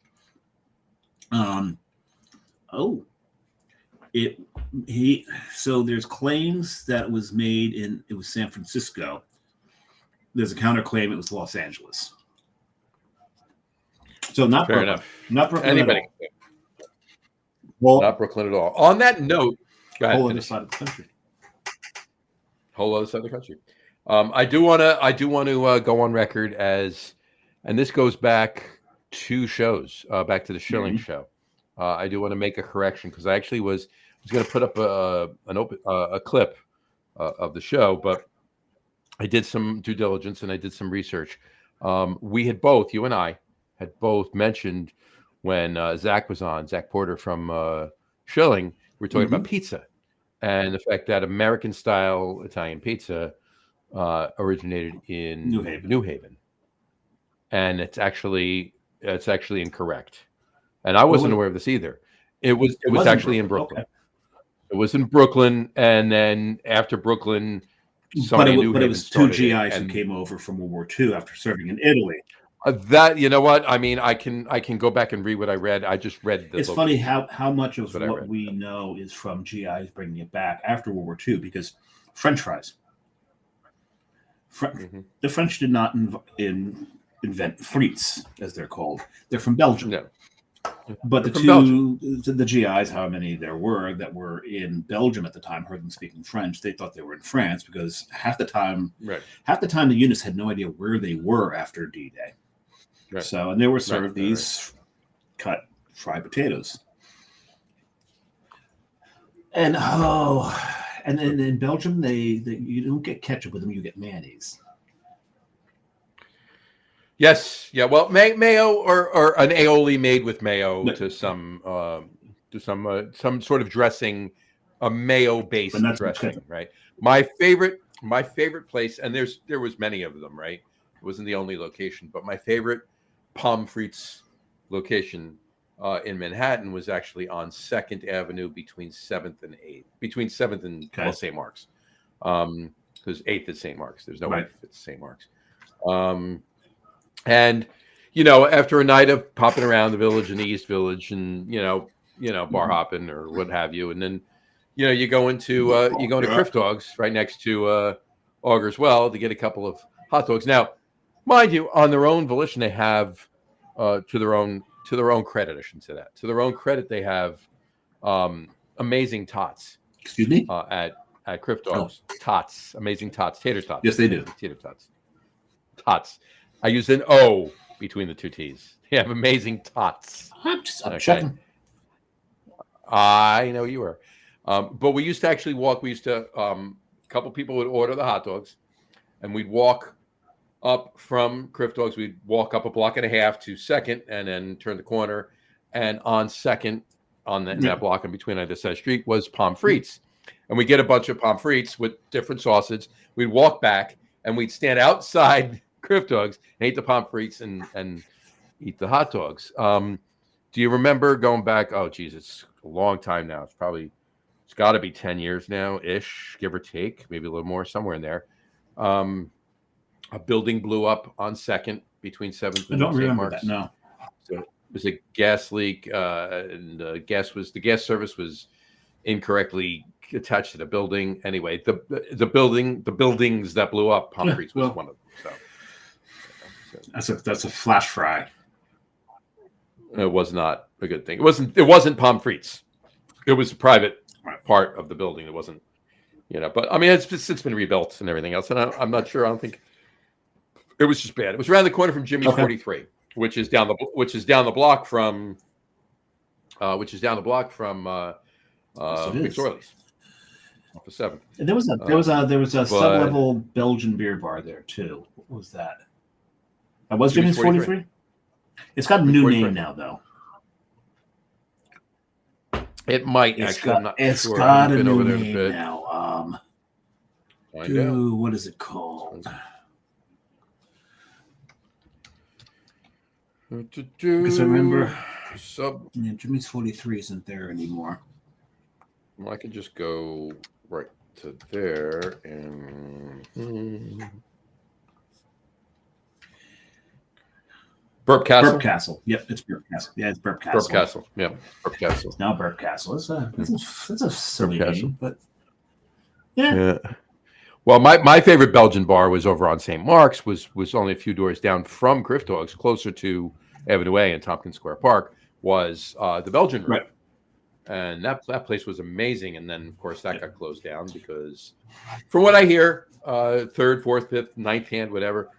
So there's claims that it was made in San Francisco. There's a counterclaim it was Los Angeles. So not Fair Brooklyn. enough. Not Brooklyn. Anybody. At all. Well, Not Brooklyn at all. On that note, go ahead, whole other finish. side of the country. Whole other side of the country. I do want to go on record as, and this goes back 2 shows, back to the Schilling show. I do want to make a correction because I actually was going to put up a clip of the show, but I did some due diligence and I did some research. We had both, you and I, had both mentioned when Zach was on, Zach Porter from Schilling, we were talking about pizza and the fact that American-style Italian pizza originated in New Haven. And it's actually incorrect. And I wasn't aware of this either. It was actually in Brooklyn. Okay. It was in Brooklyn, and then after Brooklyn, but it was 2 GIs who came over from World War II after serving in Italy. That, you know what? I mean, I can go back and read what I read. I just read the It's funny how much of what we know is from GIs bringing it back after World War II, because French fries. The French did not invent frites, as they're called. They're from Belgium. No. But the GIs, how many there were that were in Belgium at the time, heard them speaking French. They thought they were in France because half the time the units had no idea where they were after D-Day. Right. So, and they were served these cut fried potatoes. And and in Belgium, you don't get ketchup with them; you get mayonnaise. Yes, yeah. Well, mayo or an aioli made with mayo to some sort of dressing, a mayo-based dressing, right? My favorite place, and there was many of them, right? It wasn't the only location, but my favorite pommes frites location in Manhattan was actually on 2nd Avenue between 7th and 8th, between 7th and St. Mark's, because 8th is St. Mark's. There's no 8th, it's St. Mark's. And, after a night of popping around the village and the East Village and, bar hopping or what have you. And then, you go into Criff Dogs right next to Augur's Well to get a couple of hot dogs. Now, mind you, on their own volition, they have, to their own credit, I shouldn't say that. To their own credit, they have amazing tots. Excuse me? At Criff Dogs. Tots. Amazing tots. Tater tots. Yes, they do. Tater tots. Tots. I used an O between the 2 T's. They have amazing tots. I'm checking. I know you were. But we used to actually walk. We used to, a couple people would order the hot dogs, and we'd walk up from Criff Dogs. We'd walk up a block and a half to 2nd and then turn the corner. And on 2nd, on that block in between either side of the street, was pommes frites. and we get a bunch of pommes frites with different sauces. We'd walk back and we'd stand outside Criff Dogs and eat the pommes frites and eat the hot dogs. Do you remember going back? Oh, geez, it's a long time now. It's got to be 10 years now, ish, give or take, maybe a little more, somewhere in there. A building blew up on 2nd between 7th and I don't St. remember Mark's. that. No. So it was a gas leak, and the gas service was incorrectly attached to the building. Anyway, the buildings that blew up, pommes frites was one of them. So that's a flash fry. it was not a good thing. It wasn't pommes frites. It was a private part of the building. It wasn't, but I mean, it's been rebuilt and everything else. And I'm not sure. I don't think it was just bad. It was around the corner from Jimmy's 43, which is down the block from McSorley's off of 7th. And there was a sub-level Belgian beer bar there too. What was that? That was Jimmy's 43. It's got a new name now, though. It might I'm not sure. Got a new name now. What is it called? Because I remember Jimmy's 43 isn't there anymore. Well, I could just go right to there and Burp Castle. Burp Castle. Yep, it's Burp Castle. Yeah, it's Burp Castle. Burp Castle. Yeah, Burp Castle. Now Burp Castle. It's a silly name, but yeah. Well, my favorite Belgian bar was over on St. Mark's. Was only a few doors down from Criff Dogs, closer to Avenue A and Tompkins Square Park. Was the Belgian Room, right? And that place was amazing. And then, of course, that got closed down because, from what I hear, 3rd, 4th, 5th, 9th hand, whatever.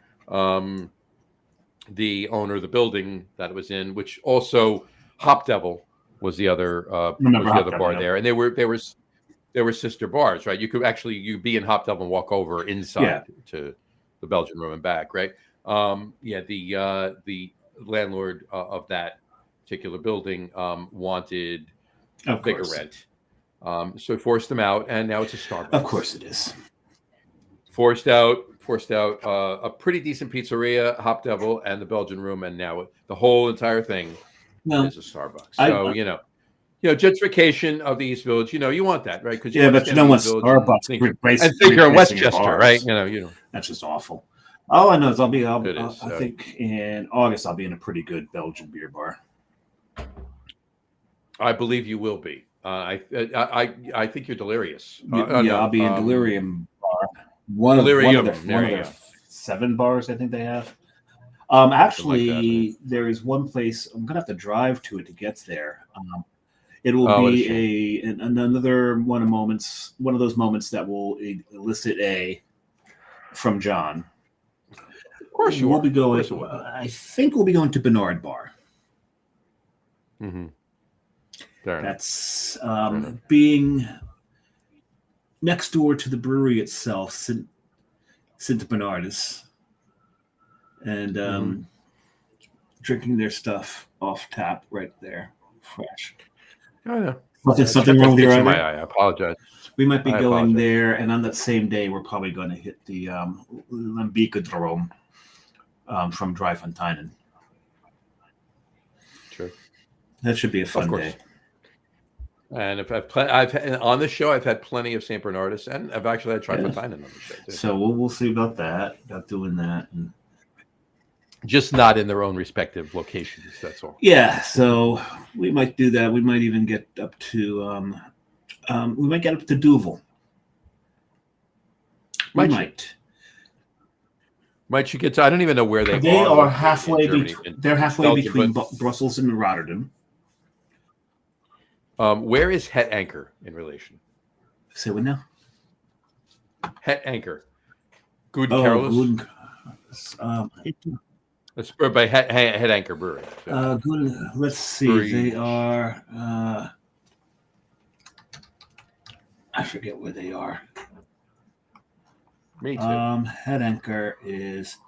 The owner of the building that it was in, which also Hop Devil was the other bar there, and they were sister bars, right? You could be in Hop Devil and walk over inside to the Belgian Room and back, right? The landlord of that particular building wanted a bigger rent, so forced them out, and now it's a Starbucks. Of course, it is forced out a pretty decent pizzeria, Hop Devil, and the Belgian Room, and now the whole entire thing is a Starbucks. So gentrification of the East Village. You want that, right? Because but you don't want Starbucks and think you're in Westchester, right? That's just awful. All I know is I think in August I'll be in a pretty good Belgian beer bar. I believe you will be. I think you're delirious. I'll be in Delirium Bar. One of their 7 bars I think they have. Actually, there is one place I'm gonna have to drive to it to get there. It will be another one of those moments that will elicit a from John. Of course, you will be going. I think we'll be going to Bernard Bar. Mm-hmm. That's being next door to the brewery itself, Saint Bernardus, and drinking their stuff off tap right there, fresh. I know. Something wrong with your eye? I apologize. We might be going there, and on that same day, we're probably going to hit the Lambica Drome from Dry Fontainen. Sure. That should be a fun day. And if I've on this show, I've had plenty of St. Bernardus, and I've actually had Trifontainen on the show too. So we'll see about that. About doing that, and just not in their own respective locations. That's all. Yeah. So we might do that. We might even get up to Duvel. Might you get to? I don't even know where they are. They are halfway. They're halfway between Brussels and Rotterdam. Where is Het Anchor in relation? Say what now? Het Anchor. Good Carolus. It's brewed by Het Anchor Brewing. Let's see. They are. I forget where they are. Me too. Het Anchor is.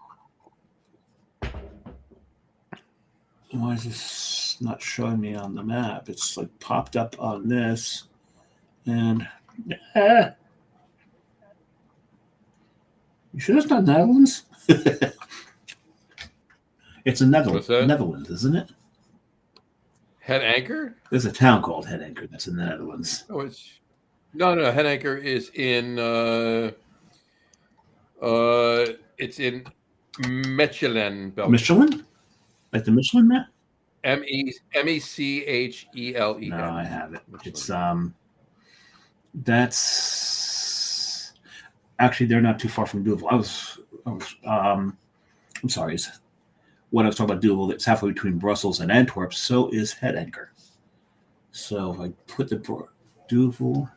Why is this not showing me on the map? It's like popped up on this, and You sure it's not Netherlands? It's a What's that? Netherlands, isn't it? Head Anchor? There's a town called Head Anchor that's in the Netherlands. Oh, no. Head Anchor is in it's in Mechelen, Belgium. Michelin? Like the Michelin map? Mechelen. No, I have it. It's that's actually they're not too far from Duvel. I'm sorry. When I was talking about Duvel, it's halfway between Brussels and Antwerp. So is Head Anchor. So if I put the Duvel,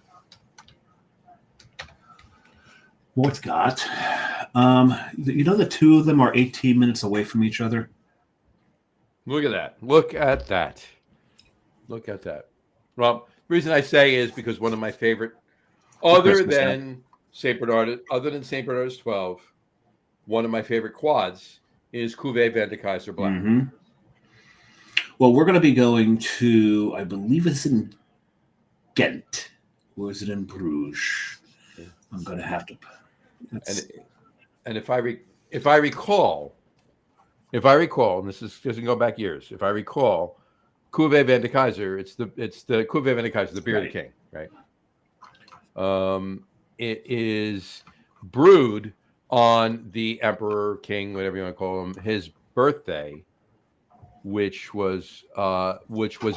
what's got? The two of them are 18 minutes away from each other. Look at that. Look at that. Well, the reason I say is because one of my favorite, other than St. Bernardus 12, one of my favorite quads is Cuvée Van de Keyser Black. Mm-hmm. Well, we're going to be going to, I believe it's in Ghent. Or is it in Bruges? I'm going to have to. And if I recall, and this is doesn't go back years. If I recall, Cuvée Van de Keyser, it's the Cuvée Van de Keyser, the beer of the king, right? It is brewed on the Emperor, King, whatever you want to call him, his birthday, which was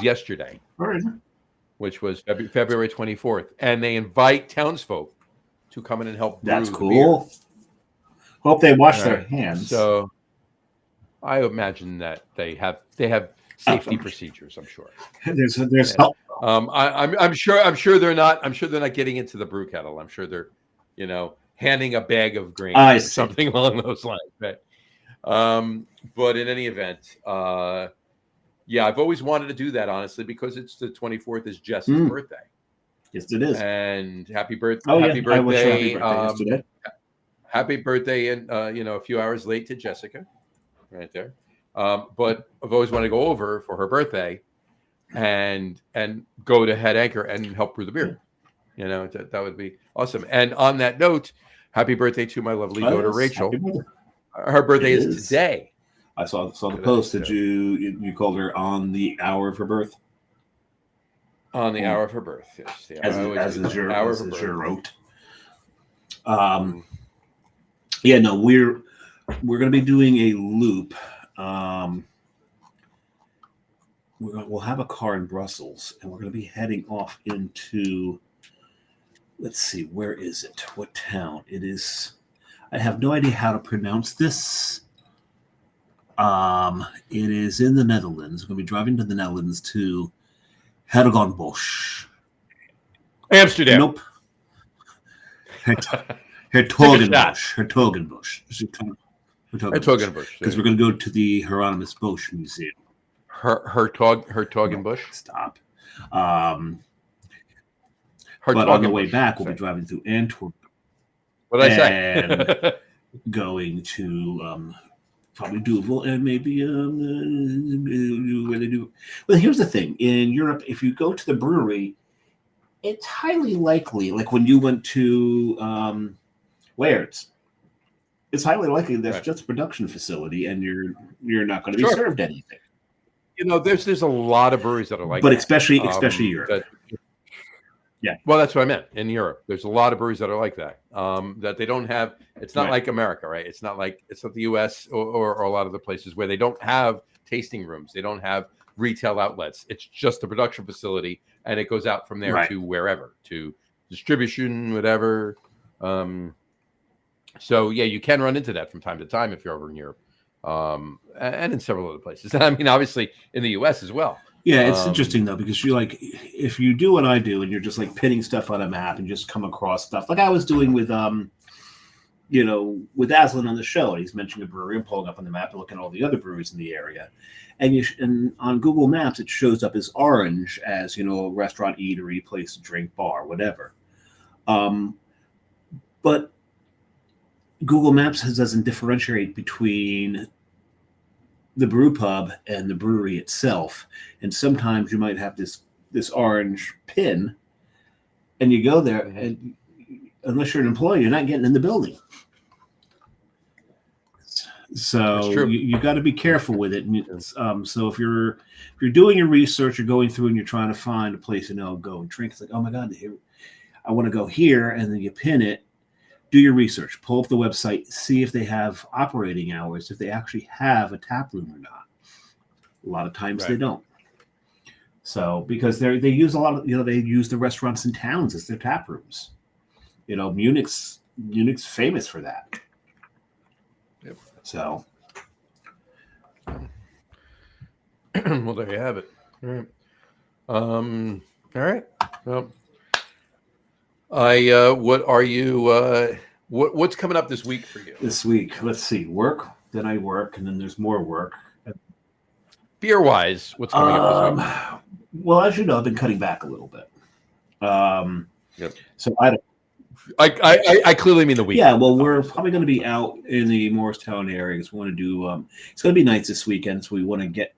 yesterday, which was February 24th, and they invite townsfolk to come in and help brew. That's cool. Hope they wash their hands. So I imagine that they have safety procedures. I'm sure. There's help. I'm sure they're not getting into the brew kettle. I'm sure they're, handing a bag of grain or something along those lines. Right? But in any event, I've always wanted to do that, honestly, because it's the 24th is Jess's birthday. Yes, it is. And happy birthday! Oh, happy birthday! I wish her happy birthday yesterday. Happy birthday, and a few hours late to Jessica, right there. But I've always wanted to go over for her birthday, and go to Head Anchor and help brew the beer. That would be awesome. And on that note, happy birthday to my lovely daughter Rachel. Her birthday is today. I saw the post. Did you called her on the hour of her birth? On the hour of her birth, yes. As is your wrote. We're going to be doing a loop. We'll have a car in Brussels, and we're going to be heading off into. Let's see, where is it? What town? It is. I have no idea how to pronounce this. It is in the Netherlands. We're going to be driving to the Netherlands to Hertogenbosch. Amsterdam. Nope. Hertogenbosch. Hertogenbosch. Because we're going to go to the Hieronymus Bosch Museum. Hertogenbosch. Stop. But on the way back, we'll be driving through Antwerp. What did I say? And going to probably Duvel and maybe where they do. Well, here's the thing: in Europe, if you go to the brewery, it's highly likely, like when you went to Laird's, it's highly likely that's just a production facility, and you're not going to be served anything. There's a lot of breweries that are like but that. especially Europe. Well, that's what I meant. In Europe, there's a lot of breweries that are like that. That they don't have. It's not like America, right? It's not the U.S. or a lot of the places where they don't have tasting rooms. They don't have retail outlets. It's just a production facility, and it goes out from there to wherever, to distribution, whatever. So you can run into that from time to time if you're over in Europe, and in several other places. I mean, obviously in the U.S. as well. Yeah, it's interesting though, because if you do what I do and you're just like pinning stuff on a map and just come across stuff like I was doing with with Azlan on the show, and he's mentioning a brewery and pulling up on the map and looking at all the other breweries in the area, and on Google Maps it shows up as orange, as a restaurant, eatery, place to drink, bar, whatever. But Google Maps doesn't differentiate between the brew pub and the brewery itself, and sometimes you might have this orange pin, and you go there, and unless you're an employee, you're not getting in the building. So you got to be careful with it. So if you're doing your research, you're going through and you're trying to find a place to go and drink. It's like, oh my God, I want to go here, and then you pin it. Do your research. Pull up the website. See if they have operating hours. If they actually have a tap room or not. A lot of times they don't. So because they use a lot of they use the restaurants in towns as their tap rooms. Munich's famous for that. Yep. So, well, there you have it. All right. All right. Well, what are you? What's coming up this week for you? This week, let's see. Work. Then I work, and then there's more work. Beer wise, what's coming up this week? Well, as you know, I've been cutting back a little bit. Yep. So I don't. I clearly mean the week. Yeah, well, we're probably going to be out in the Morristown area because we want to do. It's going to be nights this weekend, so we want to get.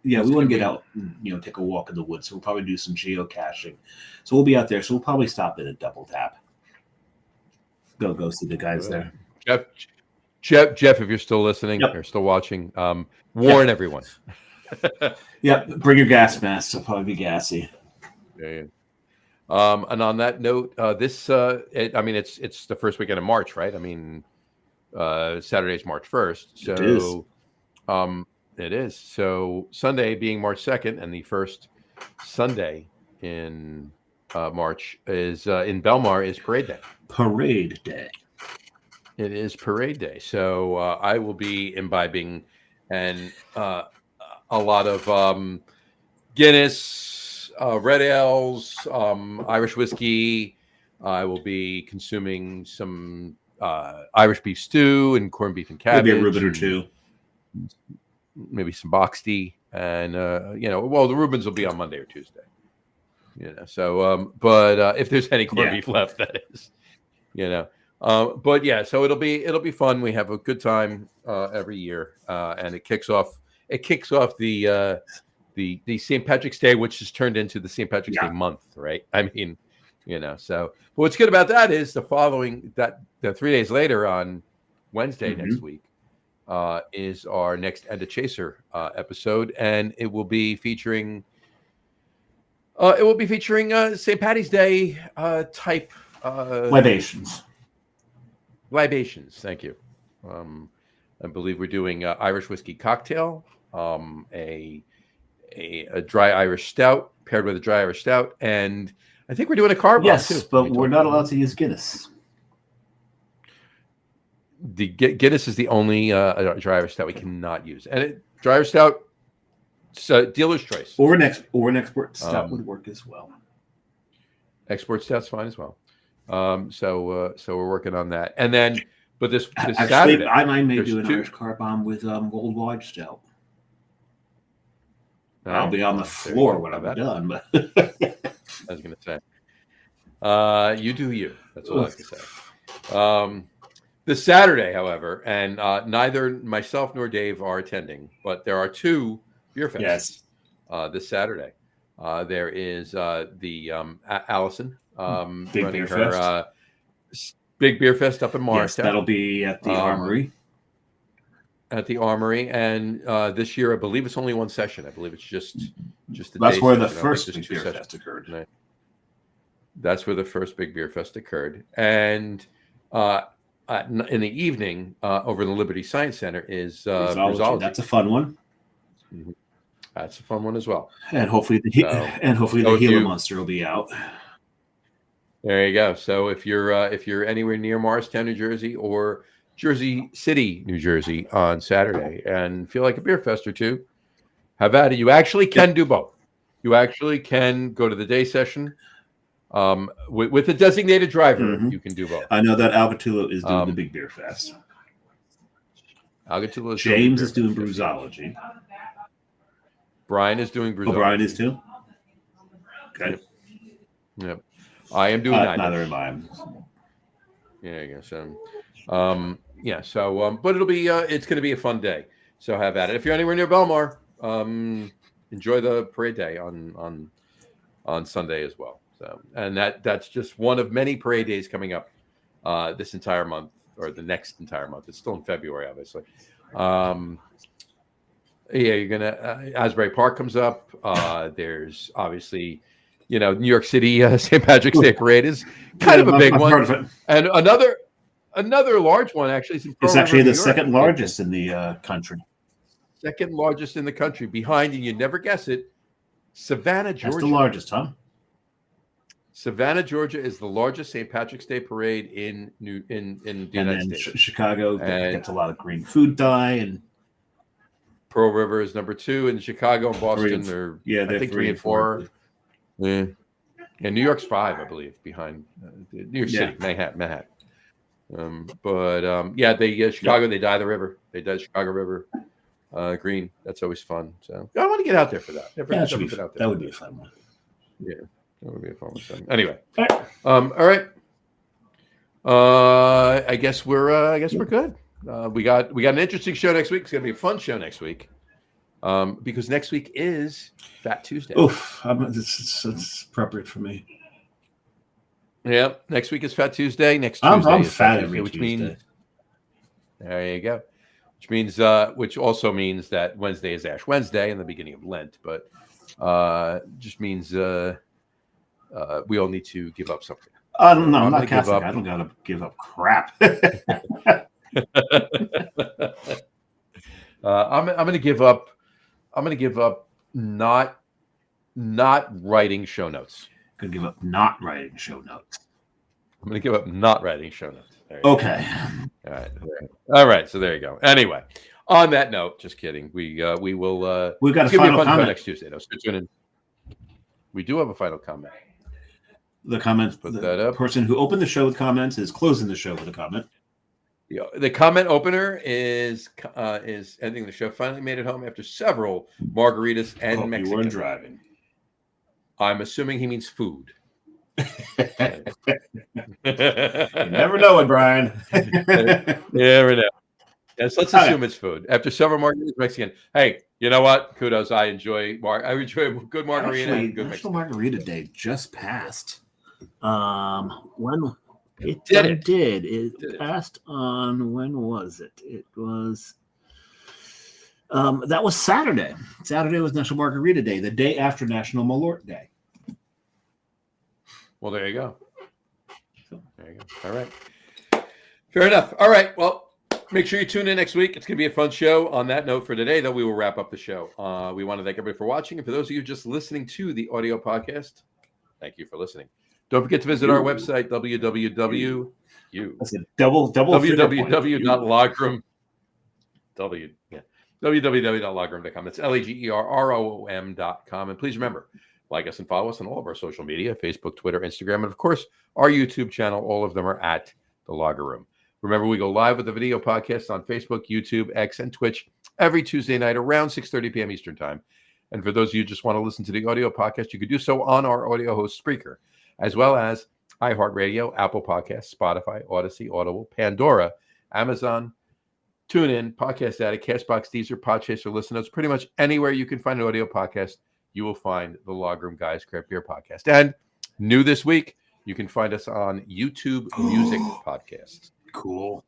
Yeah, we want to get out and take a walk in the woods. So we'll probably do some geocaching. So we'll be out there. So we'll probably stop in at Double Tap. Go see the guys there. Jeff, if you're still listening or still watching, warn everyone. Yep, bring your gas mask. It'll probably be gassy. Yeah. And on that note, it's the first weekend of March, right? I mean, Saturday's March 1st. So it is. It is. So Sunday being March 2nd, and the first Sunday in March is in Belmar is Parade Day. Parade Day. It is Parade Day. So I will be imbibing and a lot of Guinness, red ales, Irish whiskey. I will be consuming some Irish beef stew and corned beef and cabbage. Maybe a Reuben or two. Maybe some boxty, and the Reubens will be on Monday or Tuesday. But if there's any corned beef left, that is, but yeah, so it'll be fun. We have a good time every year, and it kicks off the St. Patrick's Day, which has turned into the St. Patrick's Day month, right? I mean, so but what's good about that is the 3 days later on Wednesday next week is our next End of Chaser episode, and it will be featuring St. Patty's Day type libations. Thank you. I believe we're doing Irish whiskey cocktail, a dry Irish stout paired with a dry Irish stout, and I think we're doing a carb bomb too. Yes, but we're not allowed to use Guinness. The Guinness is the only dry Irish stout we cannot use, and dry Irish stout, dealer's choice. Or an export stout would work as well. Export stout's fine as well. So we're working on that, and then this Actually, Saturday, I may do an Irish carb bomb with Old Lodge stout. I'll be on the floor when I'm done. But I was going to say, you do you. That's all I can say. This Saturday, however, and neither myself nor Dave are attending, but there are two beer fests this Saturday. There is the Allison Big Beer Fest. Big Beer Fest up in Morristown. Yes, that'll be at the Armory. At the Armory, and this year I believe it's only one session. I believe it's just the That's day where the session. first Big Beer Fest occurred. Right. That's where the first Big Beer Fest occurred, and in the evening over in the Liberty Science Center is Brewology. That's a fun one. Mm-hmm. That's a fun one as well. And hopefully the Gila Monster will be out. There you go. So if you're anywhere near Morristown, New Jersey, or Jersey City, New Jersey on Saturday and feel like a beer fest or two, have at it. You actually can do both. You actually can go to the day session with a designated driver. Mm-hmm. You can do both. I know that Alcatullo is doing the Big Beer Fest. Alcatullo is James is doing Brewology. Brian is doing Brewology. Oh, Brian is too? Okay. Yep. I am doing neither am I. Yeah, I guess. But it'll be it's going to be a fun day. So have at it. If you're anywhere near Belmar, enjoy the parade day on Sunday as well. So, and that's just one of many parade days coming up this entire month or the next entire month. It's still in February, obviously. You're gonna Asbury Park comes up. There's obviously, New York City St. Patrick's Day Parade is kind of a big one, and another large one actually. It's actually the second largest in the country. Second largest in the country, behind, and you'd never guess it, Savannah, Georgia. That's the largest, huh? Savannah, Georgia is the largest St. Patrick's Day parade in the United States. Chicago gets a lot of green food dye, and Pearl River is number 2, and Chicago and Boston they're 3 and 4. Yeah. And New York's 5, I believe, behind New York City, Manhattan. Chicago, they dye the river. They dye the Chicago River green. That's always fun. So I want to get out there for that. That would be a fun one. Yeah, that would be a fun one. Anyway, all right. I guess we're good. We got an interesting show next week. It's gonna be a fun show next week. Because next week is Fat Tuesday. Oof, it's appropriate for me. Yeah, next week is Fat Tuesday. Next Tuesday I'm is fat every Tuesday, Tuesday. There you go. Which also means that Wednesday is Ash Wednesday and the beginning of Lent, but just means we all need to give up something. I'm not Catholic. I don't gotta give up crap. I'm gonna give up. I'm gonna give up not writing show notes. Gonna give up not writing show notes. I'm gonna give up not writing show notes. Okay. All right. So there you go. Anyway, on that note, just kidding. We will. We've got a final comment next Tuesday. We do have a final comment. The comment. The person who opened the show with comments is closing the show with a comment. The comment opener is ending the show. Finally made it home after several margaritas and Mexican. You weren't driving. I'm assuming he means food. You never know it, Brian. Never know. Yes, let's assume it's food. After several margaritas, Mexican. Hey, you know what? Kudos. I enjoy a good margarita. Actually, and good National Mexican. Margarita Day just passed. When it did. It passed on, when was it? It was that was Saturday. Saturday was National Margarita Day, the day after National Malort Day. Well, there you go. There you go. All right. Fair enough. All right. Well, make sure you tune in next week. It's going to be a fun show. On that note, for today, though, we will wrap up the show. We want to thank everybody for watching. And for those of you just listening to the audio podcast, thank you for listening. Don't forget to visit our website, www.logrum.com. It's LAGERROOM.com. And please remember, like us and follow us on all of our social media, Facebook, Twitter, Instagram, and of course, our YouTube channel. All of them are at The Lager Room. Remember, we go live with the video podcast on Facebook, YouTube, X, and Twitch every Tuesday night around 6:30 p.m. Eastern Time. And for those of you who just want to listen to the audio podcast, you could do so on our audio host, Spreaker, as well as iHeartRadio, Apple Podcasts, Spotify, Odyssey, Audible, Pandora, Amazon, TuneIn, Podcast Addict, Castbox, Deezer, Podchaser, Listen Notes. Pretty much anywhere you can find an audio podcast, you will find the Log Room Guys Craft Beer Podcast. And new this week, you can find us on YouTube Music Podcasts. Cool.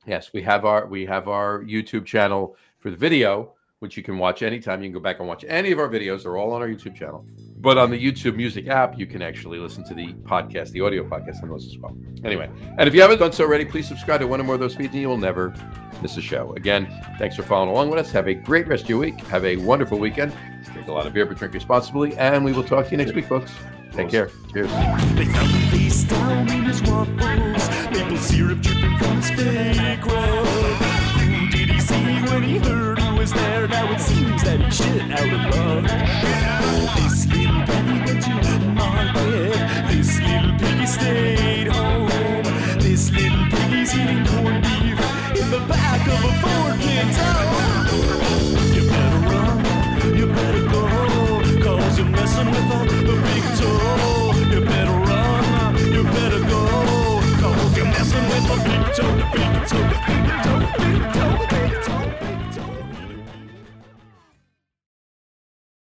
Yes, we have our YouTube channel for the video, which you can watch anytime. You can go back and watch any of our videos. They're all on our YouTube channel. But on the YouTube Music app, you can actually listen to the podcast, the audio podcast on those as well. Anyway, and if you haven't done so already, please subscribe to one or more of those feeds and you will never miss a show. Again, thanks for following along with us. Have a great rest of your week. Have a wonderful weekend. Drink a lot of beer, but drink responsibly. And we will talk to you next week, folks. Take care. Cheers. They found him face down in his waffles, maple syrup dripping from his fake rug. Who did he see when he heard who was there? Now it seems that he shit out of love. This little penny went to market. This little piggy stayed home. This little piggy's eating corned beef in the back of a Ford Pinto. You better run, you better go, 'cause you're messing with the big toe. You better run, you better go, 'cause you're messing with the big toe, the big toe.